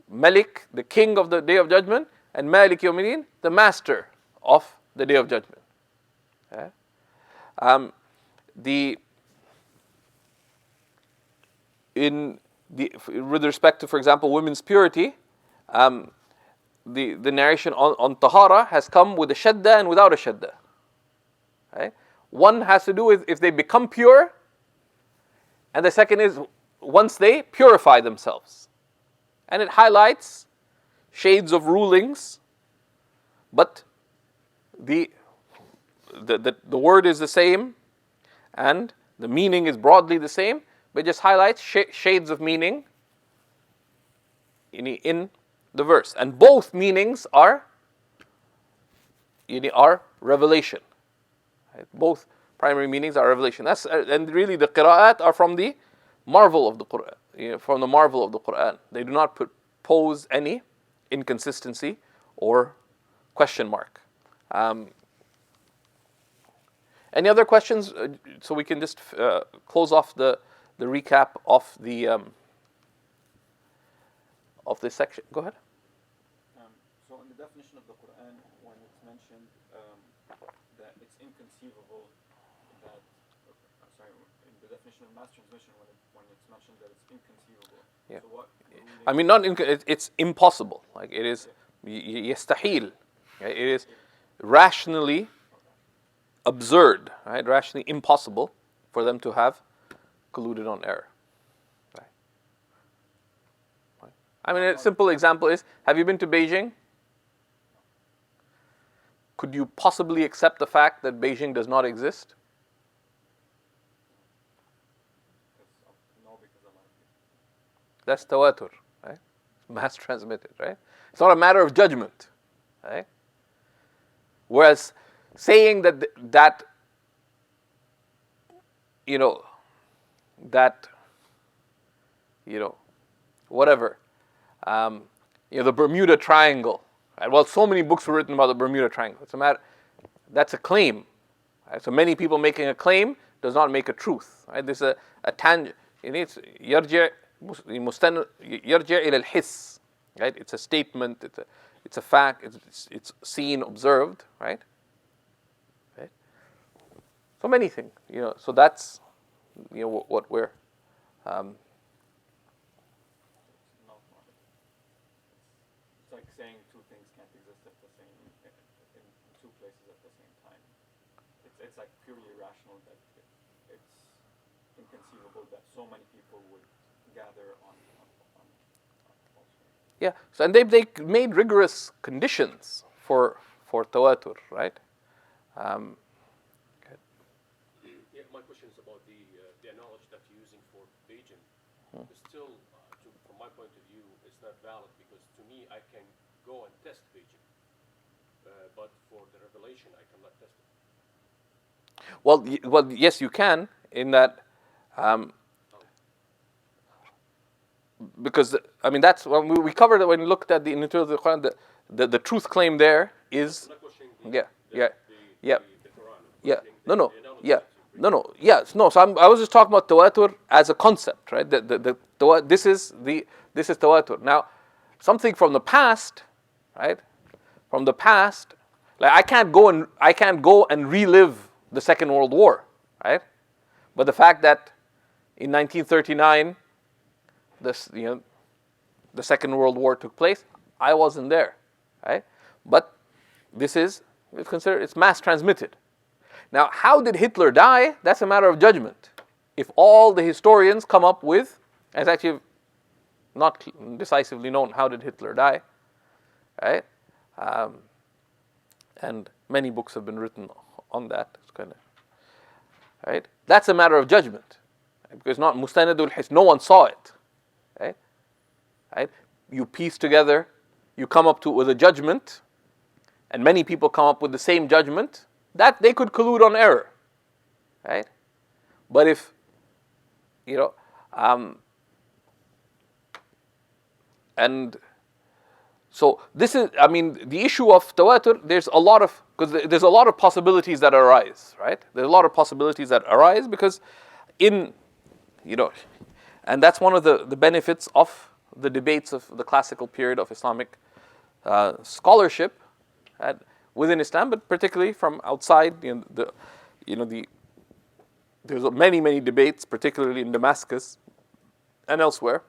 Speaker 1: Malik, the king of the Day of Judgment, and Maliki Yawmiddin, the master of the Day of Judgment. Yeah? Um, the with respect to, for example, women's purity, the narration on tahara has come with a shadda and without a shadda. Right? One has to do with if they become pure, and the second is once they purify themselves. And it highlights shades of rulings, but the word is the same, and the meaning is broadly the same, but it just highlights shades of meaning in the verse. And both meanings are revelation. Right? Both primary meanings are revelation. And really the qira'at are from the marvel of the Quran. From the marvel of the Quran. They do not pose any inconsistency or question mark. Any other questions? So we can just close off the recap of this section. Go ahead.
Speaker 5: So in the definition of the Quran, when it's mentioned that it's inconceivable that, in the definition of mass transmission, when it's mentioned that it's inconceivable.
Speaker 1: Yeah.
Speaker 5: So what?
Speaker 1: I mean, it's impossible. Like it is yastahil. Right? It is rationally absurd, right? Rationally impossible for them to have colluded on error. Right? I mean, a simple example is: have you been to Beijing? Could you possibly accept the fact that Beijing does not exist?
Speaker 5: No, because I'm not.
Speaker 1: That's tawatur, right? It's mass transmitted, right? It's not a matter of judgment, right? Whereas saying that whatever, the Bermuda Triangle. Right? Well, so many books were written about the Bermuda Triangle. That's a claim. Right? So many people making a claim does not make a truth. Right? This is a tangent. It's yarji' ila al-hiss. Right? It's a statement. It's a fact. It's seen, observed. Right? So many things. So that's what we're.
Speaker 5: It's like saying two things can't exist in two places at the same time. It's like purely irrational that it's inconceivable that so many people would gather on
Speaker 1: Yeah. So and they made rigorous conditions for tawatur, right?
Speaker 4: Yeah, my question is about the analogy that you're using for Beijing. Still, from my point of view, it's not valid because to me, I can go and test Beijing, but for the revelation, I cannot test it.
Speaker 1: Well, yes, you can in that, because that's when we covered it when we looked at the interior of the Quran. The truth claim there is
Speaker 4: I'm not questioning the Quran.
Speaker 1: So I was just talking about tawatur as a concept, right? This is tawatur. Now, something from the past, right? From the past, like I can't go and relive the Second World War, right? But the fact that in 1939, the Second World War took place, I wasn't there, right? But it's mass transmitted. Now, how did Hitler die? That's a matter of judgment. If all the historians come up with, it's actually not decisively known how did Hitler die, right? And many books have been written on that. It's kind of, right? That's a matter of judgment, because not mustanadul his. No one saw it, right? Right? You piece together, you come up with a judgment, and many people come up with the same judgment. That they could collude on error, right? But if, and so this is, the issue of tawatur, there's a lot of possibilities that arise, right? There's a lot of possibilities that arise because and that's one of the benefits of the debates of the classical period of Islamic scholarship. within Islam, but particularly from outside. There's many debates, particularly in Damascus and elsewhere,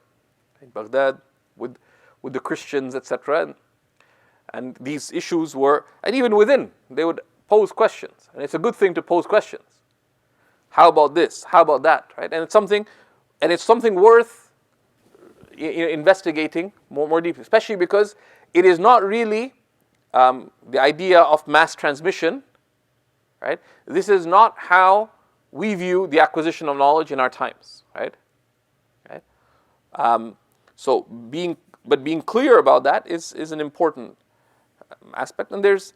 Speaker 1: in Baghdad, with the Christians, etc. And these issues were, and even within, they would pose questions, and it's a good thing to pose questions. How about this? How about that? Right? And it's something worth investigating more deeply, especially because it is not really the idea of mass transmission. Right? This is not how we view the acquisition of knowledge in our times. Right? So being clear about that is an important aspect, and there's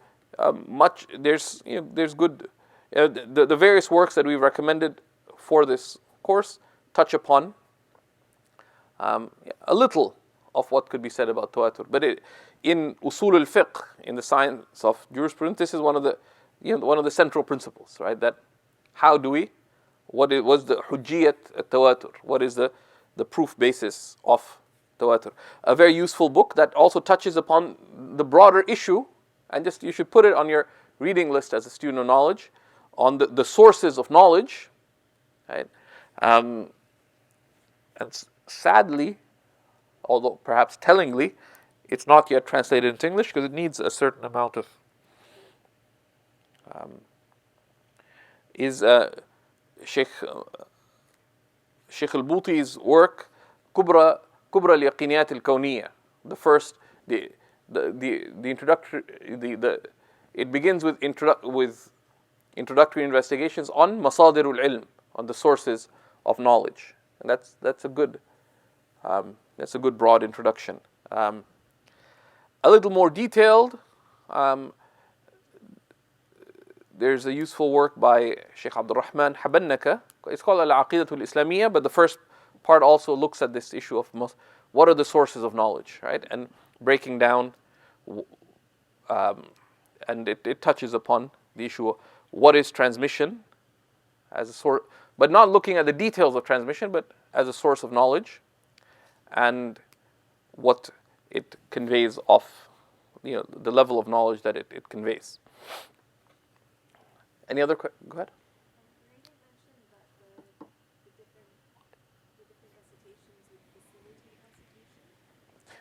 Speaker 1: good. The various works that we've recommended for this course touch upon a little of what could be said about tawatur. But in usul al-fiqh, in the science of jurisprudence, this is one of the central principles, right? That how do we, what was the hujjiyat at-tawatur? What is the proof basis of tawatur? A very useful book that also touches upon the broader issue, and just you should put it on your reading list as a student of knowledge, on the sources of knowledge, right? And sadly, although perhaps tellingly, it's not yet translated into English because it needs a certain amount of Shaykh al-Buti's work, Kubra al-Yaqiniyat al-Kawniyya. The first, the introductory, it begins with introductory investigations on masadirul ilm, on the sources of knowledge, and that's a good broad introduction. A little more detailed, there's a useful work by Shaykh Abdul Rahman Habannaka. It's called Al-Aqidatul Islamiyya, but the first part also looks at this issue of what are the sources of knowledge, right? And breaking down, and it touches upon the issue of what is transmission as a source, but not looking at the details of transmission, but as a source of knowledge, and what it conveys of, the level of knowledge that it conveys. Any other questions? Go ahead.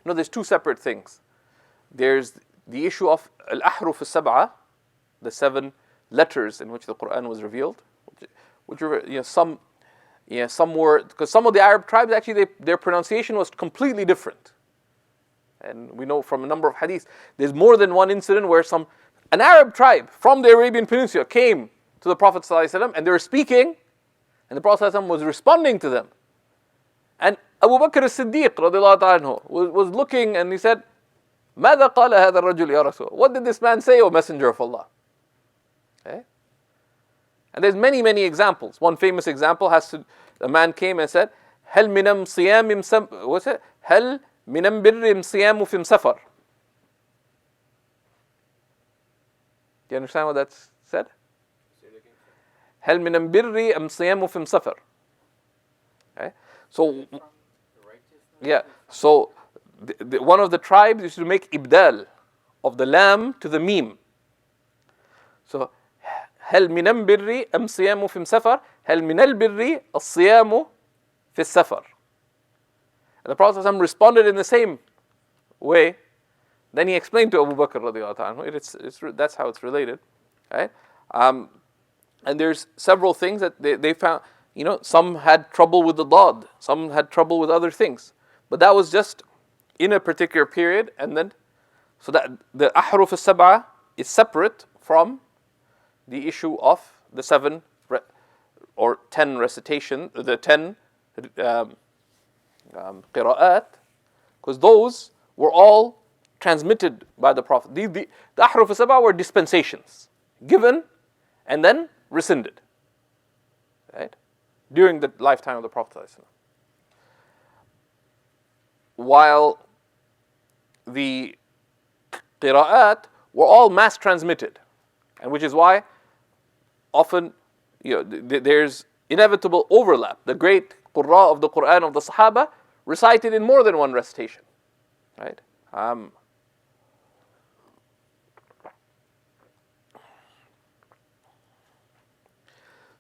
Speaker 1: No, there's two separate things. There's the issue of al-ahruf al-sab'a, the 7 letters in which the Quran was revealed, which were some were, because some of the Arab tribes actually their pronunciation was completely different, and we know from a number of hadiths there's more than one incident where an Arab tribe from the Arabian Peninsula came to the Prophet ﷺ and they were speaking, and the Prophet ﷺ was responding to them, and Abu Bakr as-Siddiq radiallahu ta'ala anhu was looking and he said, ماذا قال هذا الرجل يا رسول? What did this man say, O Messenger of Allah? Okay? And there's many examples. One famous example a man came and said, هل من صيام what's it? هل من بر صيام في سفر? Do you understand what that's said? هل من بر صيام في سفر? Okay? So yeah, so one of the tribes used to make ibdal of the lam to the mim. So هل من البر أم صيام في سفر؟ هل من البر الصيام في السفر? And the Prophet ﷺ responded in the same way. Then he explained to Abu Bakr radiallahu anhu. That's how it's related, right? And there's several things that they found. Some had trouble with the dad, some had trouble with other things, but that was just in a particular period, and then so that the ahruf al-sab'a is separate from the issue of the 7 or 10 recitation, the 10 qira'at, because those were all transmitted by the Prophet. The ahruf al-sab'a were dispensations given and then rescinded, right? During the lifetime of the Prophet ﷺ. While the qira'at were all mass transmitted, and which is why often there's inevitable overlap. The great qurra of the Quran of the Sahaba recited in more than one recitation, right?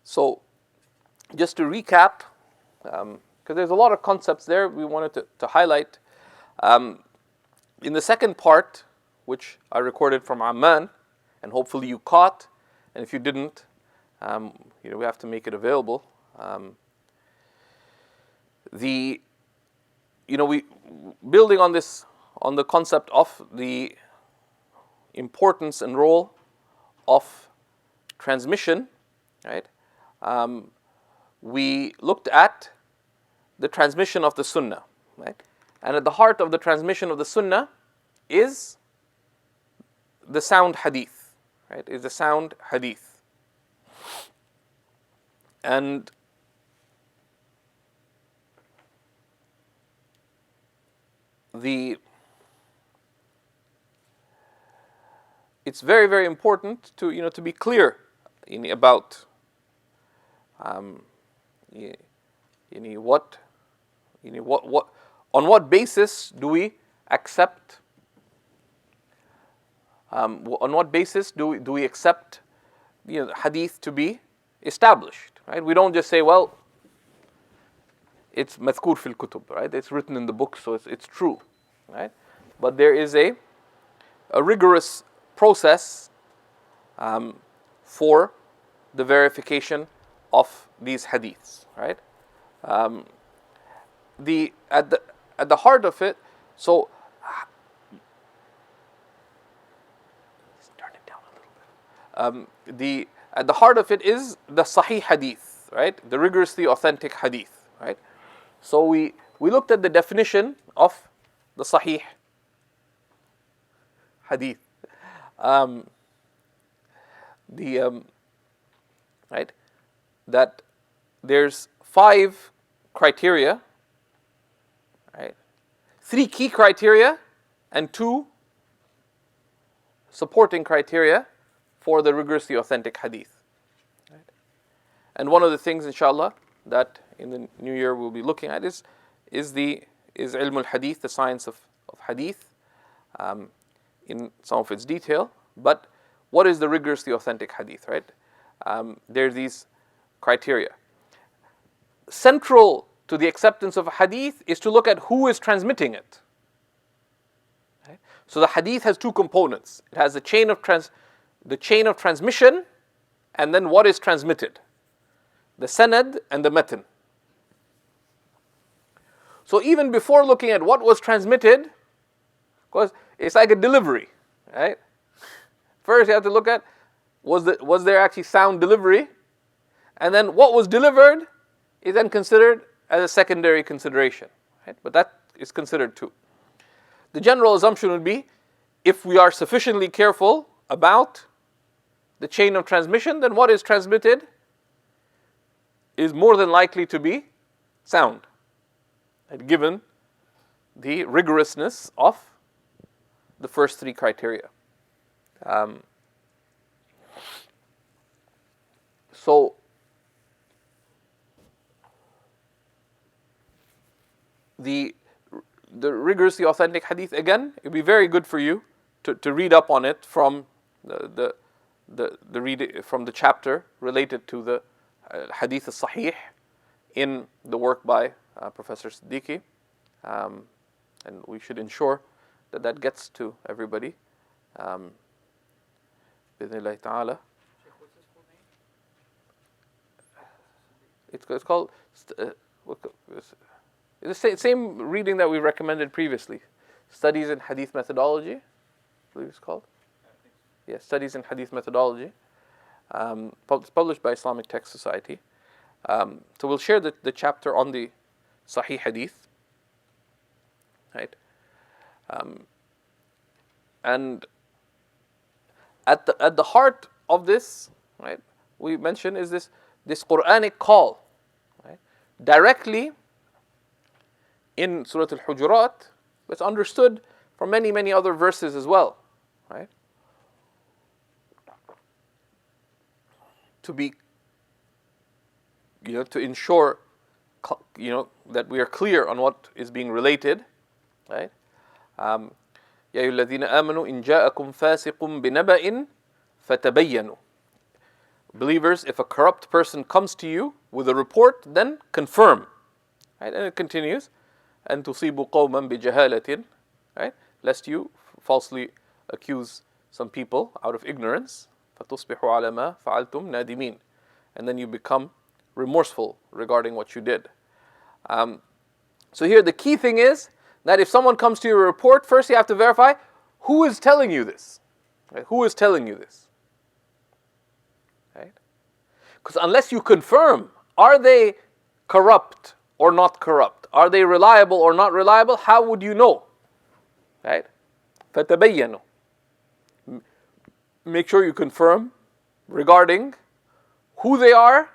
Speaker 1: So, just to recap, because there's a lot of concepts there we wanted to highlight. In the second part, which I recorded from Amman, and hopefully you caught, and if you didn't, we have to make it available. We building on this, on the concept of the importance and role of transmission, right? We looked at the transmission of the Sunnah, right? And at the heart of the transmission of the Sunnah is the sound hadith, right? Is the sound hadith. And it's very, very important to be clear about what on what basis do we accept hadith to be established, right? We don't just say, well, it's madhkur fil kutub, right? It's written in the book, so it's true, right? But there is a rigorous process for the verification of these hadiths, right? At the heart of it, so let's turn it down a little bit. At the heart of it is the sahih hadith, right? The rigorously authentic hadith, right? So we looked at the definition of the sahih hadith. Right? That there's 5 criteria, right? 3 key criteria and 2 supporting criteria for the rigorously authentic hadith. Right? And one of the things, inshallah, that in the new year we'll be looking at is ilm al-hadith, the science of hadith, in some of its detail. But what is the rigorously authentic hadith, right? There are these criteria. Central to the acceptance of a hadith is to look at who is transmitting it. Okay? So the hadith has 2 components. It has the chain of transmission, and then what is transmitted, the sanad and the matan. So even before looking at what was transmitted, because it's like a delivery, right? First you have to look at, was there actually sound delivery? And then what was delivered is then considered as a secondary consideration, right? But that is considered too. The general assumption would be, if we are sufficiently careful about the chain of transmission, then what is transmitted is more than likely to be sound, right? Given the rigorousness of the first 3 criteria. So the rigorously authentic hadith, again, it would be very good for you to read up on it from the chapter related to the hadith al-sahih in the work by Professor Siddiqui, and we should ensure that gets to everybody. Bismillah ta'ala.
Speaker 3: Shaykh, what's his full name?
Speaker 1: It's called, it's the same reading that we recommended previously. Studies in Hadith Methodology, I believe it's called.
Speaker 3: I think so.
Speaker 1: Yeah, Studies in Hadith Methodology. It's published by Islamic Text Society. So we'll share the chapter on the Sahih Hadith. Right? And at the heart of this, right, we mentioned is this Quranic call, right, directly in Surah Al-Hujurat, but it's understood from many, many other verses as well, right? To be, to ensure, that we are clear on what is being related, right? يا أيها الذين آمنوا إن جاءكم فاسق بنبأ فتبينوا. believers, if a corrupt person comes to you with a report, then confirm. Right? And it continues, and tusibu qawman bi jahalatin, right? Lest you falsely accuse some people out of ignorance. فَتُصْبِحُوا عَلَى مَا فَعَلْتُمْ نَادِمِينَ. And then you become remorseful regarding what you did. So here the key thing is that if someone comes to you with a report, first you have to verify who is telling you this. Right? Who is telling you this? Right? Because unless you confirm, are they corrupt or not corrupt? Are they reliable or not reliable? How would you know? Right? فَتَبَيَّنُوا. Make sure you confirm regarding who they are,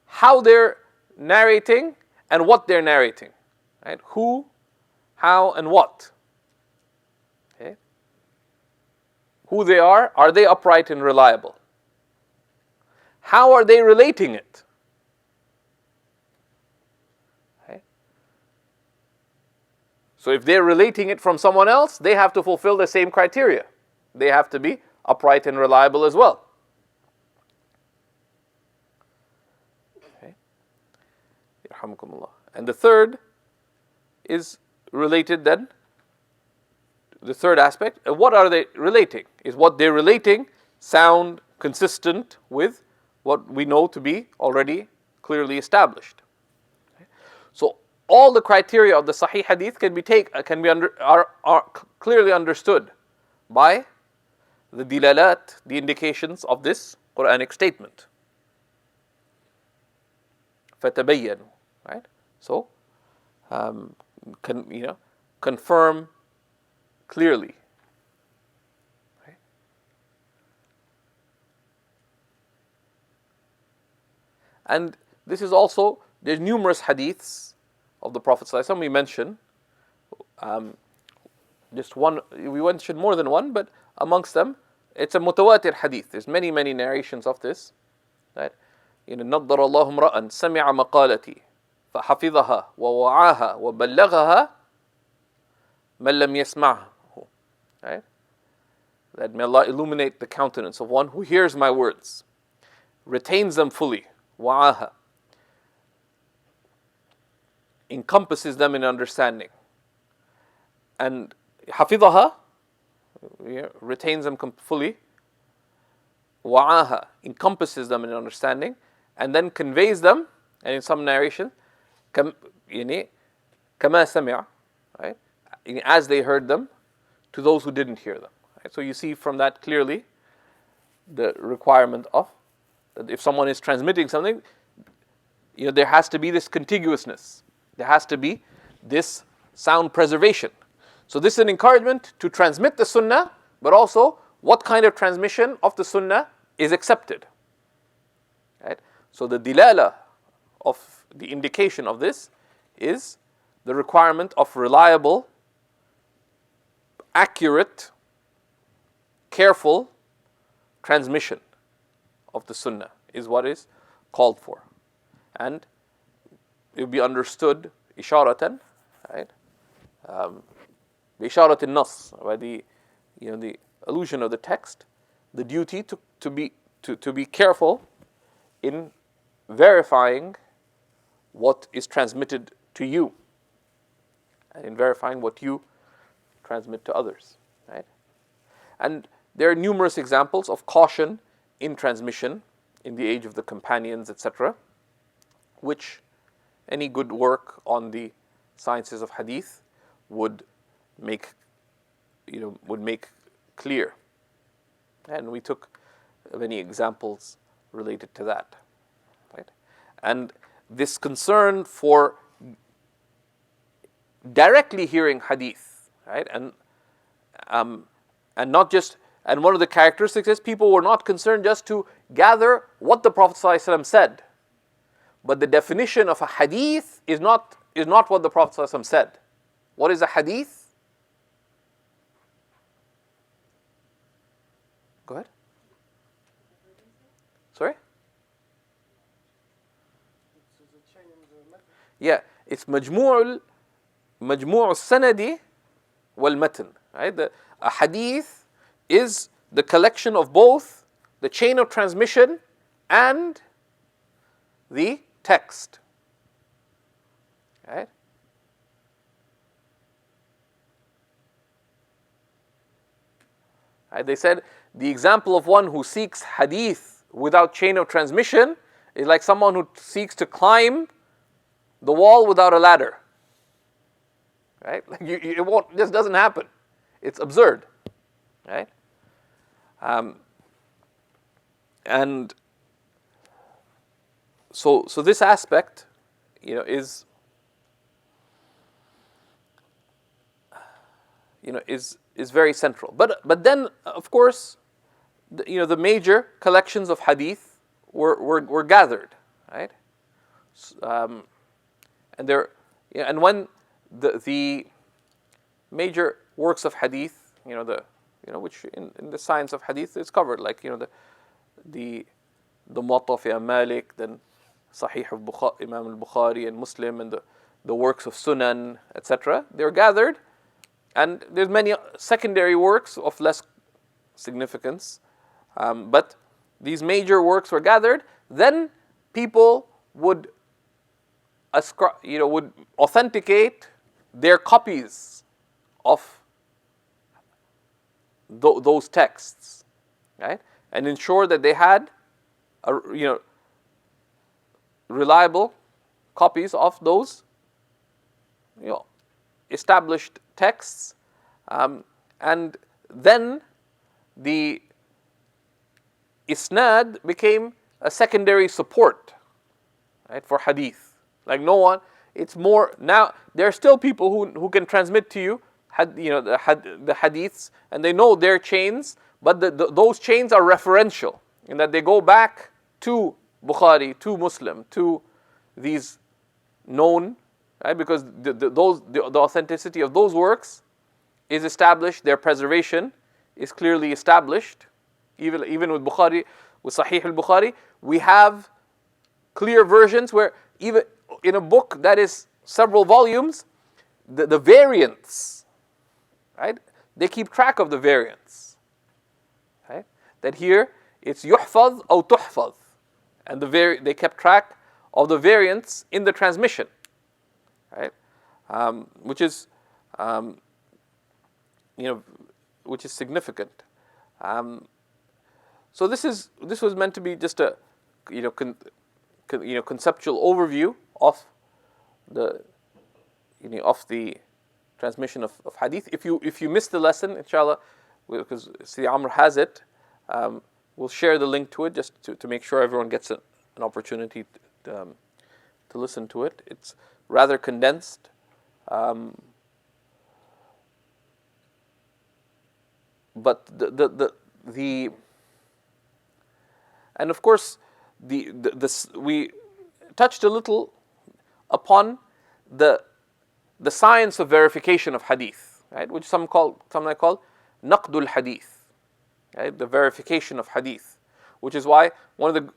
Speaker 1: how they're narrating, and what they're narrating. Right? Who, how, and what. Okay? Who they are they upright and reliable? How are they relating it? Okay? So if they're relating it from someone else, they have to fulfill the same criteria. They have to be upright and reliable as well. Okay. Yarhamukumullah. And the third is related then. The third aspect, what are they relating? Is what they're relating sound consistent with what we know to be already clearly established? Okay. So all the criteria of the Sahih Hadith are clearly understood by the dilalat, the indications of this Quranic statement. فَتَبَيَّنُوا. Right? So, confirm clearly. Right? And this is also, there's numerous hadiths of the Prophet ﷺ we mention. Just one, we mentioned more than one, but amongst them, it's a mutawatir hadith. There's many narrations of this. Right? نَضَّرَ اللَّهُ امْرَأً سَمِعَ مَقَالَتِي فَحَفِظَهَا وَوَعَاهَا وَبَلَّغَهَا مَنْ لَمْ يَسْمَعْهُ. Right? That may Allah illuminate the countenance of one who hears my words, retains them fully, وَعَاهَا, encompasses them in understanding, and حَفِظَهَا, retains them fully, وَعَاهَا, encompasses them in understanding, and then conveys them, and in some narration, كَمَا سَمِعَ, right? As they heard them, to those who didn't hear them. Right? So you see from that clearly the requirement of that if someone is transmitting something, there has to be this contiguousness. There has to be this sound preservation. So this is an encouragement to transmit the sunnah, but also what kind of transmission of the sunnah is accepted. Right? So the dilala of the indication of this is the requirement of reliable, accurate, careful transmission of the sunnah is what is called for. And it will be understood isharatan, right? The isharat nas, by the allusion of the text, the duty to be careful in verifying what is transmitted to you and in verifying what you transmit to others, right? And there are numerous examples of caution in transmission in the age of the companions, etc., which any good work on the sciences of hadith would make clear. And we took many examples related to that, right? And this concern for directly hearing hadith, right? And not just, and one of the characteristics is people were not concerned just to gather what the Prophet ﷺ said, but the definition of a hadith is not what the Prophet ﷺ said. What is a hadith? Go ahead. Sorry?
Speaker 2: It's the chain in the method.
Speaker 1: Yeah, it's مجموع السند والمتن. Right? A hadith is the collection of both the chain of transmission and the text. Right? Right? They said the example of one who seeks hadith without chain of transmission is like someone who seeks to climb the wall without a ladder. Right? Like it won't. It just doesn't happen. It's absurd. Right? And so this aspect, is very central. But then, of course, the major collections of hadith were gathered, right? And there, and when the major works of hadith, which in the science of hadith is covered, like the Muwatta of Imam Malik, then Sahih of Imam al-Bukhari and Muslim, and the works of Sunan, etc. They're gathered, and there's many secondary works of less significance, but these major works were gathered. Then people would would authenticate their copies of those texts, right, and ensure that they had reliable copies of those established texts, and then the isnad became a secondary support, right, for hadith. Like no one, it's more now. There are still people who can transmit to you, the hadiths, and they know their chains, but those chains are referential in that they go back to Bukhari, to Muslim, to these known, right? Because the authenticity of those works is established. Their preservation is clearly established. Even with Bukhari, with Sahih al-Bukhari, we have clear versions where even in a book that is several volumes, the variants, right? They keep track of the variants, right? That here it's yuhfaz or tuhfaz, and they kept track of the variants in the transmission, right? Which is significant. So this was meant to be just a conceptual overview of the transmission of hadith. If you missed the lesson, inshallah, because Sidi Amr has it, we'll share the link to it just to make sure everyone gets an opportunity to listen to it. It's rather condensed. But and of course we touched a little upon the science of verification of hadith, right? Which some I call naqdul hadith, right? The verification of hadith, which is why one of the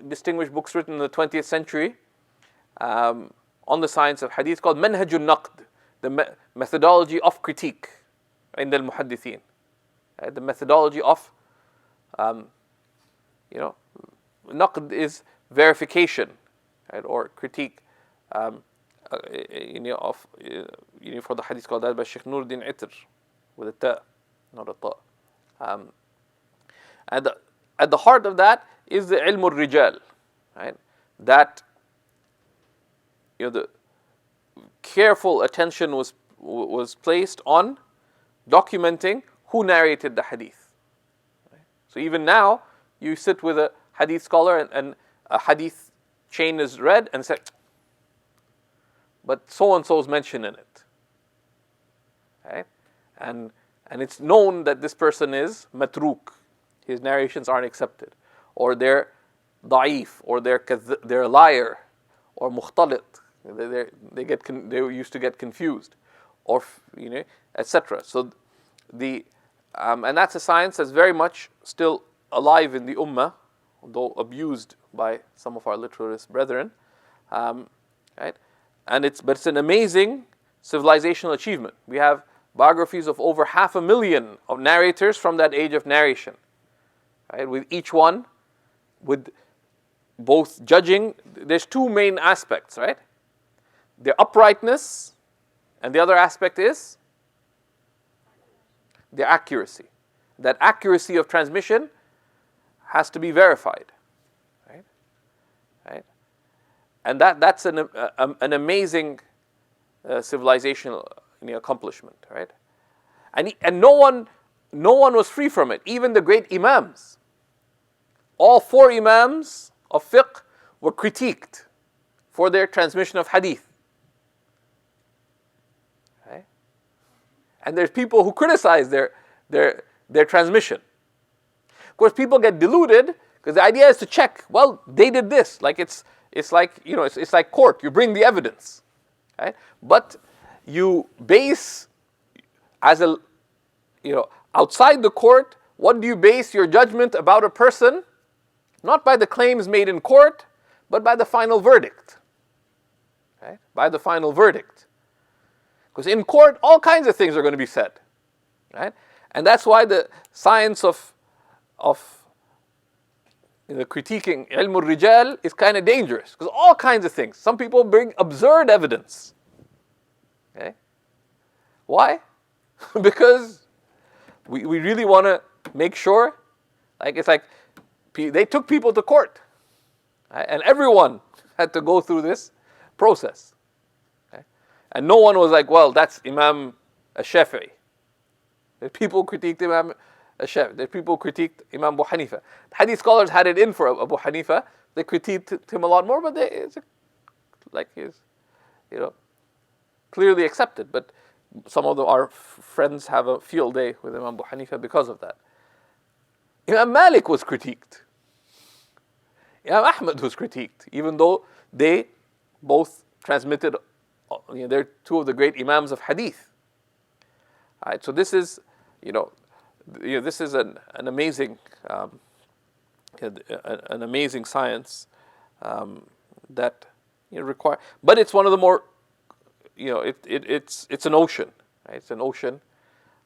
Speaker 1: distinguished books written in the 20th century on the science of hadith called Manhajul Naqd, the methodology of critique in the muhaddithin, right? The methodology of naqd is verification, right, or critique, for the hadith called that by Shaykh Nuruddin Itr with a ta, not a ta. At the heart of that is the ilm al-rijal, right? That the careful attention was placed on documenting who narrated the hadith. Right? So even now, you sit with a hadith scholar and a hadith chain is read and say, but so and so is mentioned in it, right? And it's known that this person is matruk, his narrations aren't accepted, or they're da'if, or they're a liar, or mukhtalit, they used to get confused, or etc. So and that's a science that's very much still alive in the ummah, although abused by some of our literalist brethren, right? But it's an amazing civilizational achievement. We have biographies of over 500,000 of narrators from that age of narration, right? With each one with both judging, there's two main aspects, right? The uprightness, and the other aspect is the accuracy. That accuracy of transmission has to be verified, right? Right? And that's an amazing civilizational accomplishment, right? And no one was free from it. Even the great imams, all four imams of fiqh were critiqued for their transmission of hadith. Right? And there's people who criticize their transmission. Of course, people get deluded because the idea is to check. Well, they did this. Like it's like it's like court. You bring the evidence, right? But you base as a outside the court. What do you base your judgment about a person? Not by the claims made in court, but by the final verdict. Right? By the final verdict. Because in court, all kinds of things are going to be said. Right? And that's why the science of critiquing ilm al-rijal is kind of dangerous. Because all kinds of things. Some people bring absurd evidence. Okay? Why? Because we really want to make sure, it's like they took people to court, right? And everyone had to go through this process, okay? And no one was like, well, that's Imam al-Shafi'i. The people critiqued Imam al-Shafi'i. The people critiqued Imam Abu Hanifa. The hadith scholars had it in for Abu Hanifa. They critiqued him a lot more, but he's clearly accepted. But some of our friends have a field day with Imam Abu Hanifa because of that. Imam Malik was critiqued. Imam Ahmad was critiqued, even though they both transmitted, they're two of the great imams of hadith. All right, so this is, this is an amazing, an amazing science that require. But it's one of the more, it's an ocean. Right? It's an ocean.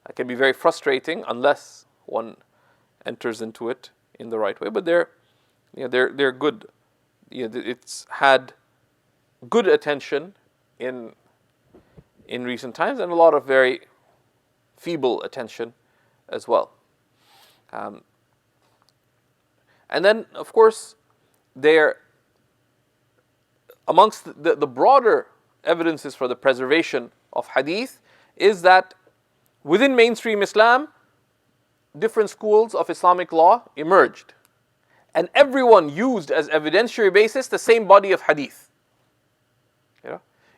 Speaker 1: It can be very frustrating unless one enters into it in the right way. But they're good. It's had good attention in recent times, and a lot of very feeble attention as well. And then, of course, they're amongst the broader evidences for the preservation of hadith is that within mainstream Islam, different schools of Islamic law emerged. And everyone used as evidentiary basis the same body of hadith.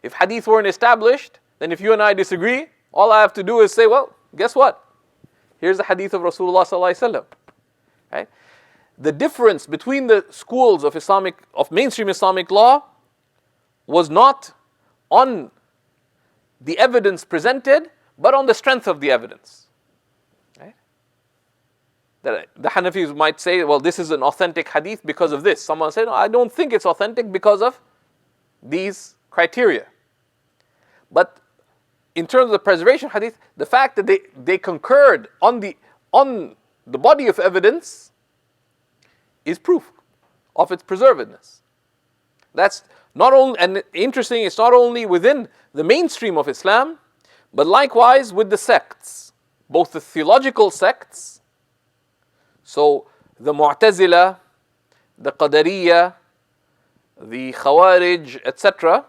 Speaker 1: If hadith weren't established, then if you and I disagree, all I have to do is say, well, guess what? Here's the hadith of Rasulullah sallallahu alaihi wasallam. Right? The difference between the schools of mainstream Islamic law was not on the evidence presented, but on the strength of the evidence. Right? That the Hanafis might say, well, this is an authentic hadith because of this. Someone said, no, I don't think it's authentic because of these criteria. But in terms of the preservation of hadith, the fact that they concurred on the body of evidence is proof of its preservedness. That's not only, and interesting, it's not only within the mainstream of Islam, but likewise with the sects, both the theological sects, so the Mu'tazila, the Qadariyya, the Khawarij, etc.,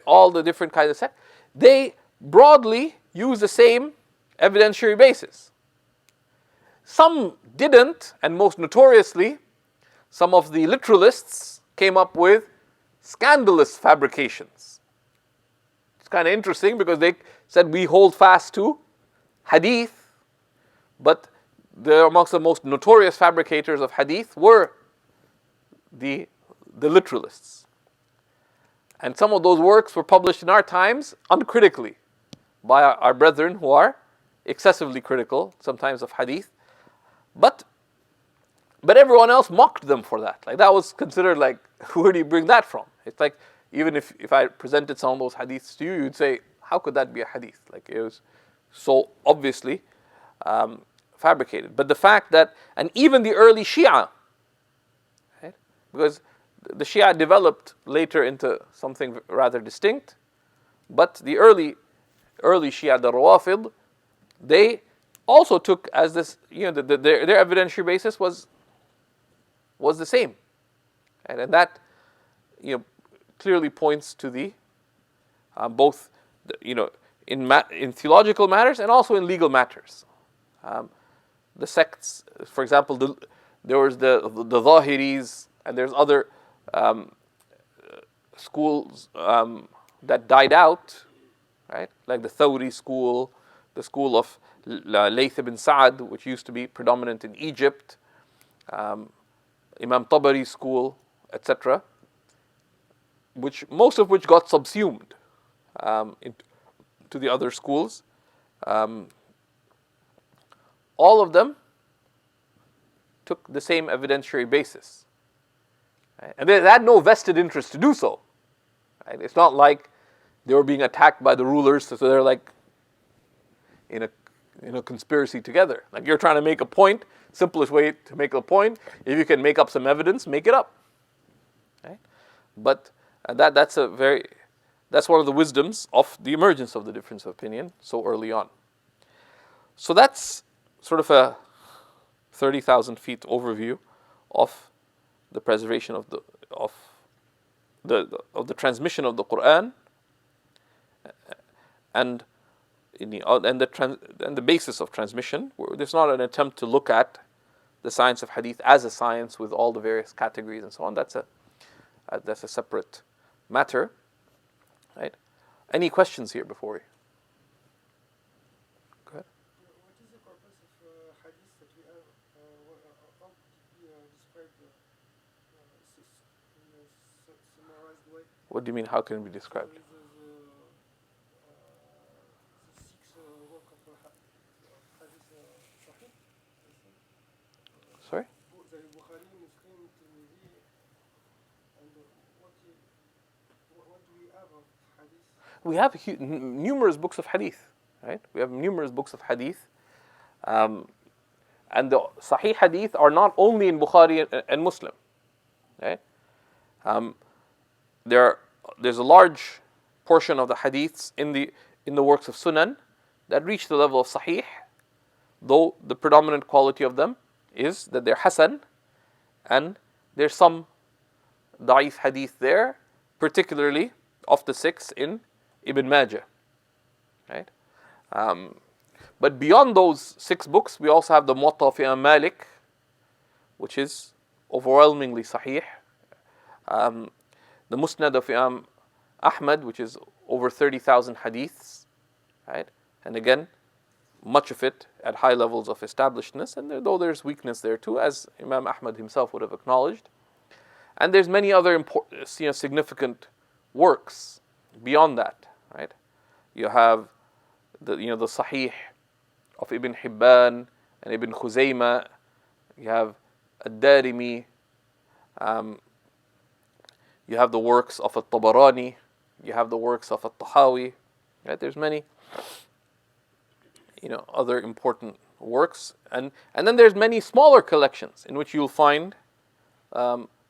Speaker 1: all the different kinds of sects, they broadly use the same evidentiary basis. Some didn't, and most notoriously, some of the literalists came up with scandalous fabrications. It's kind of interesting because they said we hold fast to hadith, but amongst the most notorious fabricators of hadith were the literalists. And some of those works were published in our times uncritically by our brethren who are excessively critical sometimes of hadith. But everyone else mocked them for that. Like that was considered like, where do you bring that from? It's like, even if I presented some of those hadiths to you, you'd say, how could that be a hadith? Like it was so obviously fabricated. But the fact that, and even the early Shia, because the Shia developed later into something rather distinct, but the early Shia, the Rawafid, they also took as this, their evidentiary basis was the same, and that clearly points to the both in theological matters and also in legal matters. The sects, for example, there was the Zahiris, and there's other schools that died out, right? Like the Thawri school, the school of Layth ibn Sa'ad, which used to be predominant in Egypt, Imam Tabari school, etc., most of which got subsumed to the other schools. All of them took the same evidentiary basis, right? And they had no vested interest to do so. Right? It's not like they were being attacked by the rulers, so they're like in a conspiracy together. Like, you're trying to make a point. Simplest way to make a point, if you can make up some evidence, make it up. Right? But that's one of the wisdoms of the emergence of the difference of opinion so early on. So that's sort of a 30,000 feet overview of the preservation of the transmission of the Quran and the basis of transmission. There's not an attempt to look at the science of hadith as a science with all the various categories and so on. That's a separate matter, right? Any questions here before we? Go ahead.
Speaker 2: What is the corpus of hadith that we have? How could it be described in a summarized way?
Speaker 1: What do you mean? How can it be described?
Speaker 2: The 6 work of hadith Sahih.
Speaker 1: Sorry?
Speaker 2: The Bukhari, Muslim, Tirmidhi, and what do we have of hadith?
Speaker 1: We have numerous books of hadith, right? We have numerous books of hadith. And the Sahih hadith are not only in Bukhari and Muslim, right? There's a large portion of the hadiths in the works of Sunan that reach the level of Sahih, though the predominant quality of them is that they're Hasan, and there's some Da'if hadith there, particularly of the 6 in Ibn Majah, right? But beyond those 6 books, we also have the Muwatta of Imam Malik, which is overwhelmingly Sahih. The Musnad of Imam Ahmad, which is over 30,000 hadiths, right? And again, much of it at high levels of establishedness, and though there's weakness there too, as Imam Ahmad himself would have acknowledged. And there's many other significant works beyond that, right? You have the Sahih of Ibn Hibban and Ibn Khuzaymah. You have Ad-Darimi. You have the works of At-Tabarani. You have the works of At-Tahawi. Right? There's many, other important works, and then there's many smaller collections in which you'll find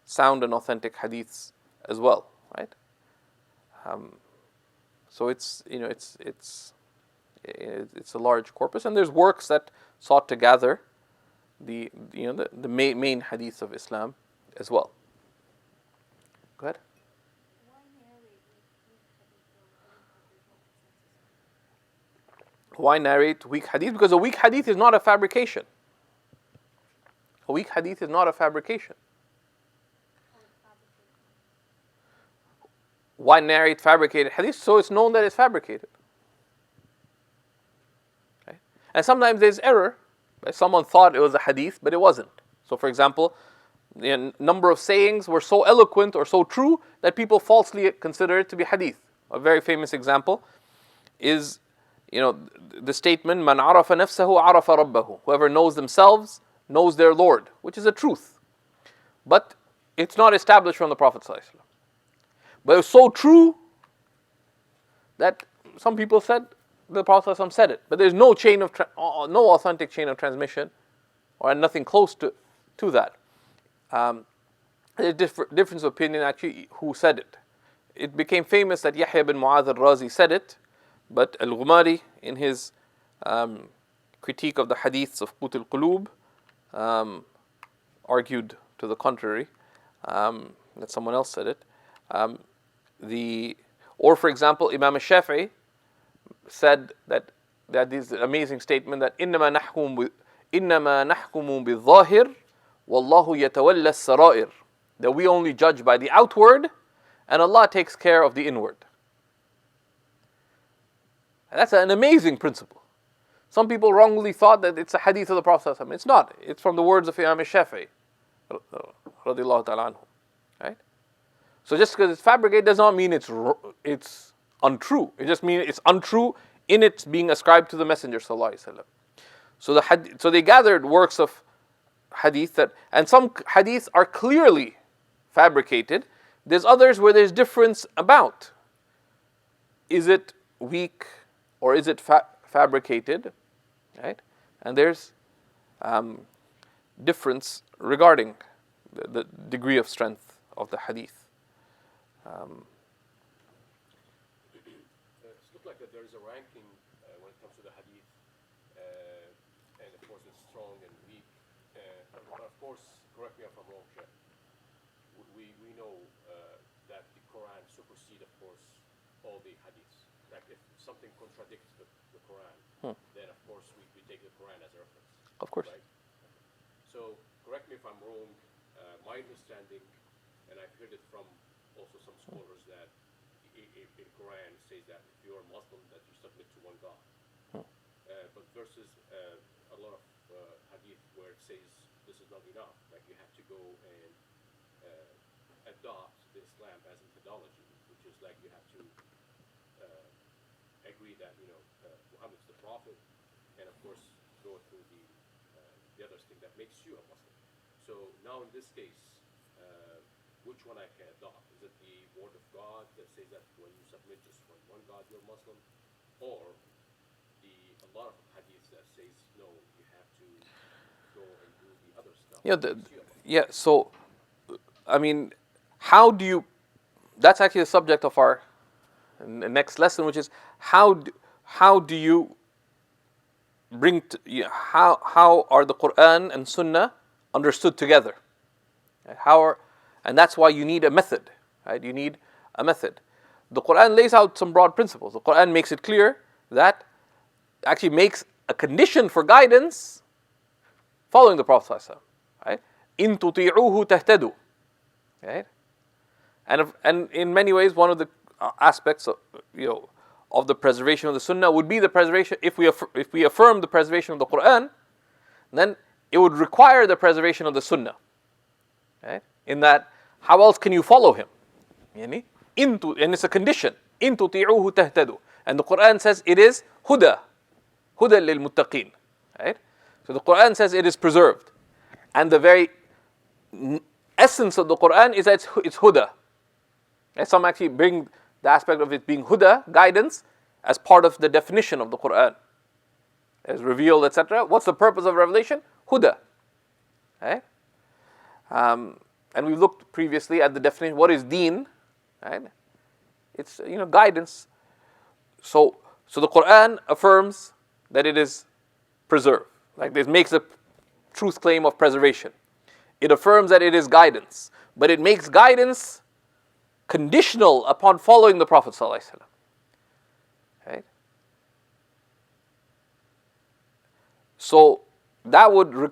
Speaker 1: sound and authentic hadiths as well, right? So it's a large corpus, and there's works that sought to gather the main hadiths of Islam as well. Go ahead. Why narrate weak hadith? Because a weak hadith is not a fabrication. A weak hadith is not a fabrication. Why narrate fabricated hadith? So it's known that it's fabricated. Okay? And sometimes there's error. Someone thought it was a hadith, but it wasn't. So for example, the number of sayings were so eloquent or so true that people falsely consider it to be hadith. A very famous example is, the statement, "Man arafa nafsahu arafa rabbahu." Whoever knows themselves knows their Lord, which is a truth. But it's not established from the Prophet ﷺ. But it's so true that some people said the Prophet ﷺ said it. But there's no no authentic chain of transmission, or nothing close to that. There's difference of opinion actually who said it. It became famous that Yahya bin Mu'adh al-Razi said it, but al-Ghumari in his critique of the hadiths of Qut al-Qulub argued to the contrary, that someone else said it. Or for example, Imam al-Shafi'i said that is an amazing statement that إنما نحكم بالظاهر والله يتولى السرائر, that we only judge by the outward and Allah takes care of the inward. And that's an amazing principle. Some people wrongly thought that it's a hadith of the Prophet. It's not. It's from the words of Imam al-Shafi'i radiallahu ta'ala anhu. Right? So just because it's fabricated does not mean it's untrue. It just means it's untrue in its being ascribed to the Messenger sallallahu alaihi wasallam. So they gathered works of hadith and some hadiths are clearly fabricated. There's others where there's difference about. Is it weak or is it fabricated? Right? And there's difference regarding the degree of strength of the hadith.
Speaker 4: It looks like that there is a ranking when it comes to the hadith, and of course it's strong and weak. But of course, correct me if I'm wrong, Sheikh. We know that the Quran supersedes, of course, all the hadiths. Like if something contradicts the Quran, then of course we take the Quran as a reference.
Speaker 1: Of course.
Speaker 4: Right? So correct me if I'm wrong. My understanding, and I've heard it from also some scholars, that the Quran says that if you are Muslim, that you submit to one God. But versus a lot of hadith where it says this is not enough, like you have to go and adopt the Islam as a methodology, which is like you have to agree that Muhammad's the Prophet, and of course go through the other thing that makes you a Muslim. So now in this case, which one I can adopt? Is it the word of God that says that when you submit just for one God you're Muslim, or a lot of hadiths that says no, you have to go and do the other stuff?
Speaker 1: So I mean, how do you? That's actually the subject of our next lesson, which is how do you bring how are the Quran and Sunnah understood together? And that's why you need a method, right? You need a method. The Quran lays out some broad principles. The Quran makes it clear that actually makes a condition for guidance following the Prophet ﷺ, right? In tuti'uhu tahtadu, right? And in many ways, one of the aspects of of the preservation of the Sunnah would be the preservation. If we affirm the preservation of the Quran, then it would require the preservation of the Sunnah, right? In that, how else can you follow him? And it's a condition. In tuti'uhu tahtadu. And the Quran says it is huda lil muttaqin, right? So the Quran says it is preserved, and the very essence of the Quran is that it's huda. And some actually bring the aspect of it being huda, guidance, as part of the definition of the Quran, as revealed, etc. What's the purpose of revelation? Huda, right? And we looked previously at the definition. What is deen? Right? It's guidance. So the Quran affirms that it is preserved. Like this makes a truth claim of preservation. It affirms that it is guidance, but it makes guidance conditional upon following the Prophet ﷺ. Right? So that would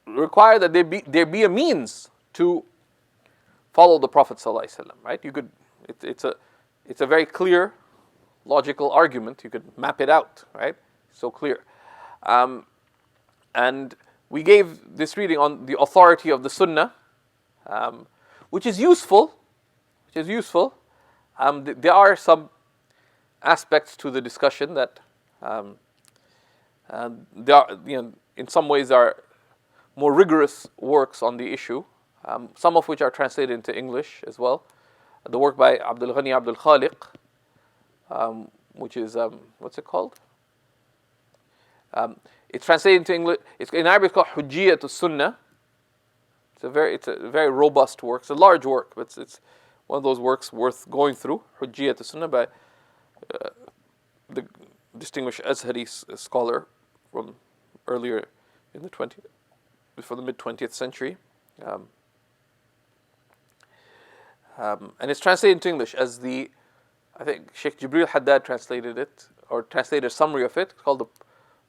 Speaker 1: require that there be a means to follow the Prophet ﷺ, right? It's a very clear, logical argument. You could map it out, right? So clear. And we gave this reading on the authority of the Sunnah, which is useful. There are some aspects to the discussion that there are, in some ways, are more rigorous works on the issue. Some of which are translated into English as well. The work by Abdul Ghani Abdul Khaliq, which is what's it called? It's translated into English. It's in Arabic called Hujjiyat Sunnah. it's a very robust work. It's a large work, but it's one of those works worth going through. Hujjiyat al-Sunnah by the distinguished Azhari scholar from earlier in the before the mid 20th century. And it's translated into English as I think Shaykh Jibril Haddad translated it, or translated a summary of it. It's called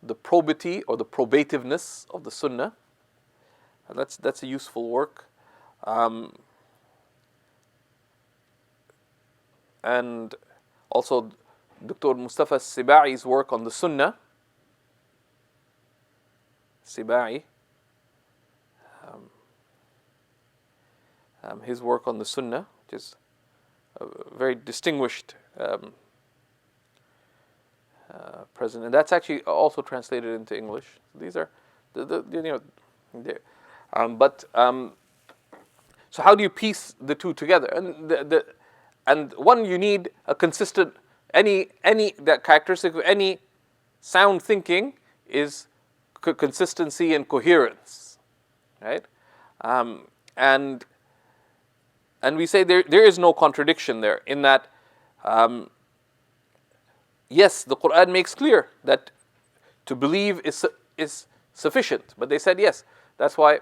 Speaker 1: the probity or the probativeness of the Sunnah. And that's a useful work. And also Dr. Mustafa Sibai's work on the Sunnah. Sibai. His work on the Sunnah, which is a very distinguished present, and that's actually also translated into English. These are so how do you piece the two together? And one, you need a consistent that characteristic of any sound thinking is consistency and coherence, right? And we say there is no contradiction there in that, yes, the Quran makes clear that to believe is sufficient. But they said yes. That's why,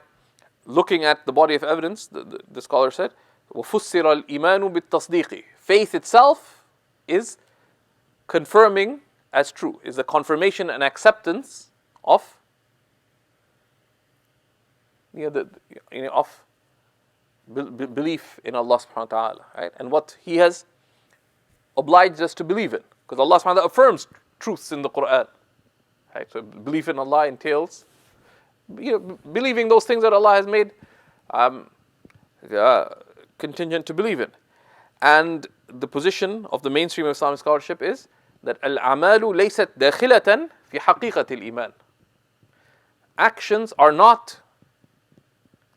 Speaker 1: looking at the body of evidence, the scholar said, وَفُسِّرَ الْإِيمَانُ بِالتَّصْدِيقِ. Faith itself is confirming as true, is a confirmation and acceptance of belief in Allah subhanahu wa ta'ala, right? And what He has obliged us to believe in. Because Allah subhanahu wa ta'ala affirms truths in the Quran. Right? So belief in Allah entails believing those things that Allah has made contingent to believe in. And the position of the mainstream of Islamic scholarship is that al-amalu laysat dakhilatan fi haqiqati al-iman. Actions are not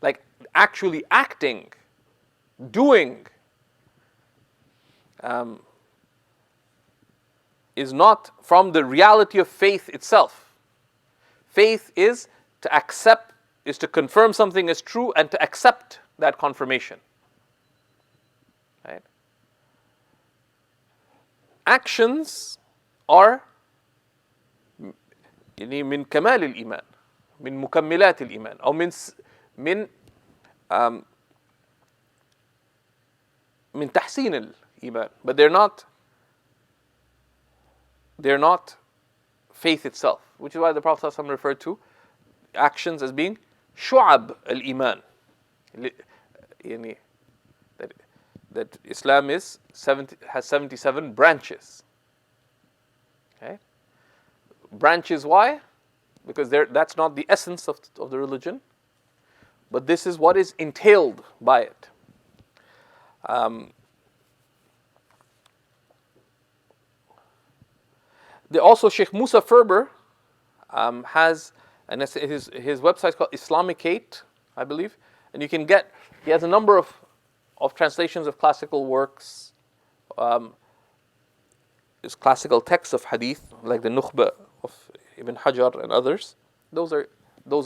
Speaker 1: like actually acting, doing, is not from the reality of faith itself. Faith is to accept, is to confirm something as true and to accept that confirmation. Right? Actions are من كمال الإيمان, من مكملات الإيمان, أو من تحسين الإيمان, but they're not faith itself, which is why the Prophet ﷺ referred to actions as being شعب الإيمان. That Islam has 77 branches. Okay? Branches, why? Because that's not the essence of the religion, but this is what is entailed by it. Also, Sheikh Musa Ferber has, and his website is called Islamicate, I believe, and he has a number of translations of classical works, is classical texts of hadith, like the Nukhba of Ibn Hajar and others. Those are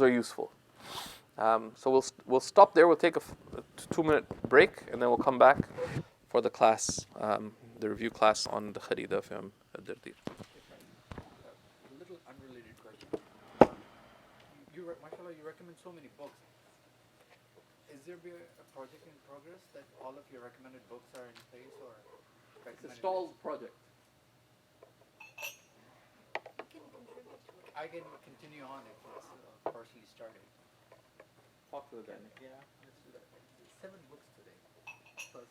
Speaker 1: useful. So we'll stop there. We'll take a 2-minute break, and then we'll come back for the class, the review class on the Kharida of Imam al-Dardir.
Speaker 3: A little unrelated question. Mashallah, you recommend so many books. Is there a project in progress that all of your recommended books are in place, or
Speaker 1: It's a stalled project.
Speaker 3: I can continue on if it's partially started.
Speaker 1: Talk to the guy.
Speaker 3: Yeah, let's do that. 7 books today, plus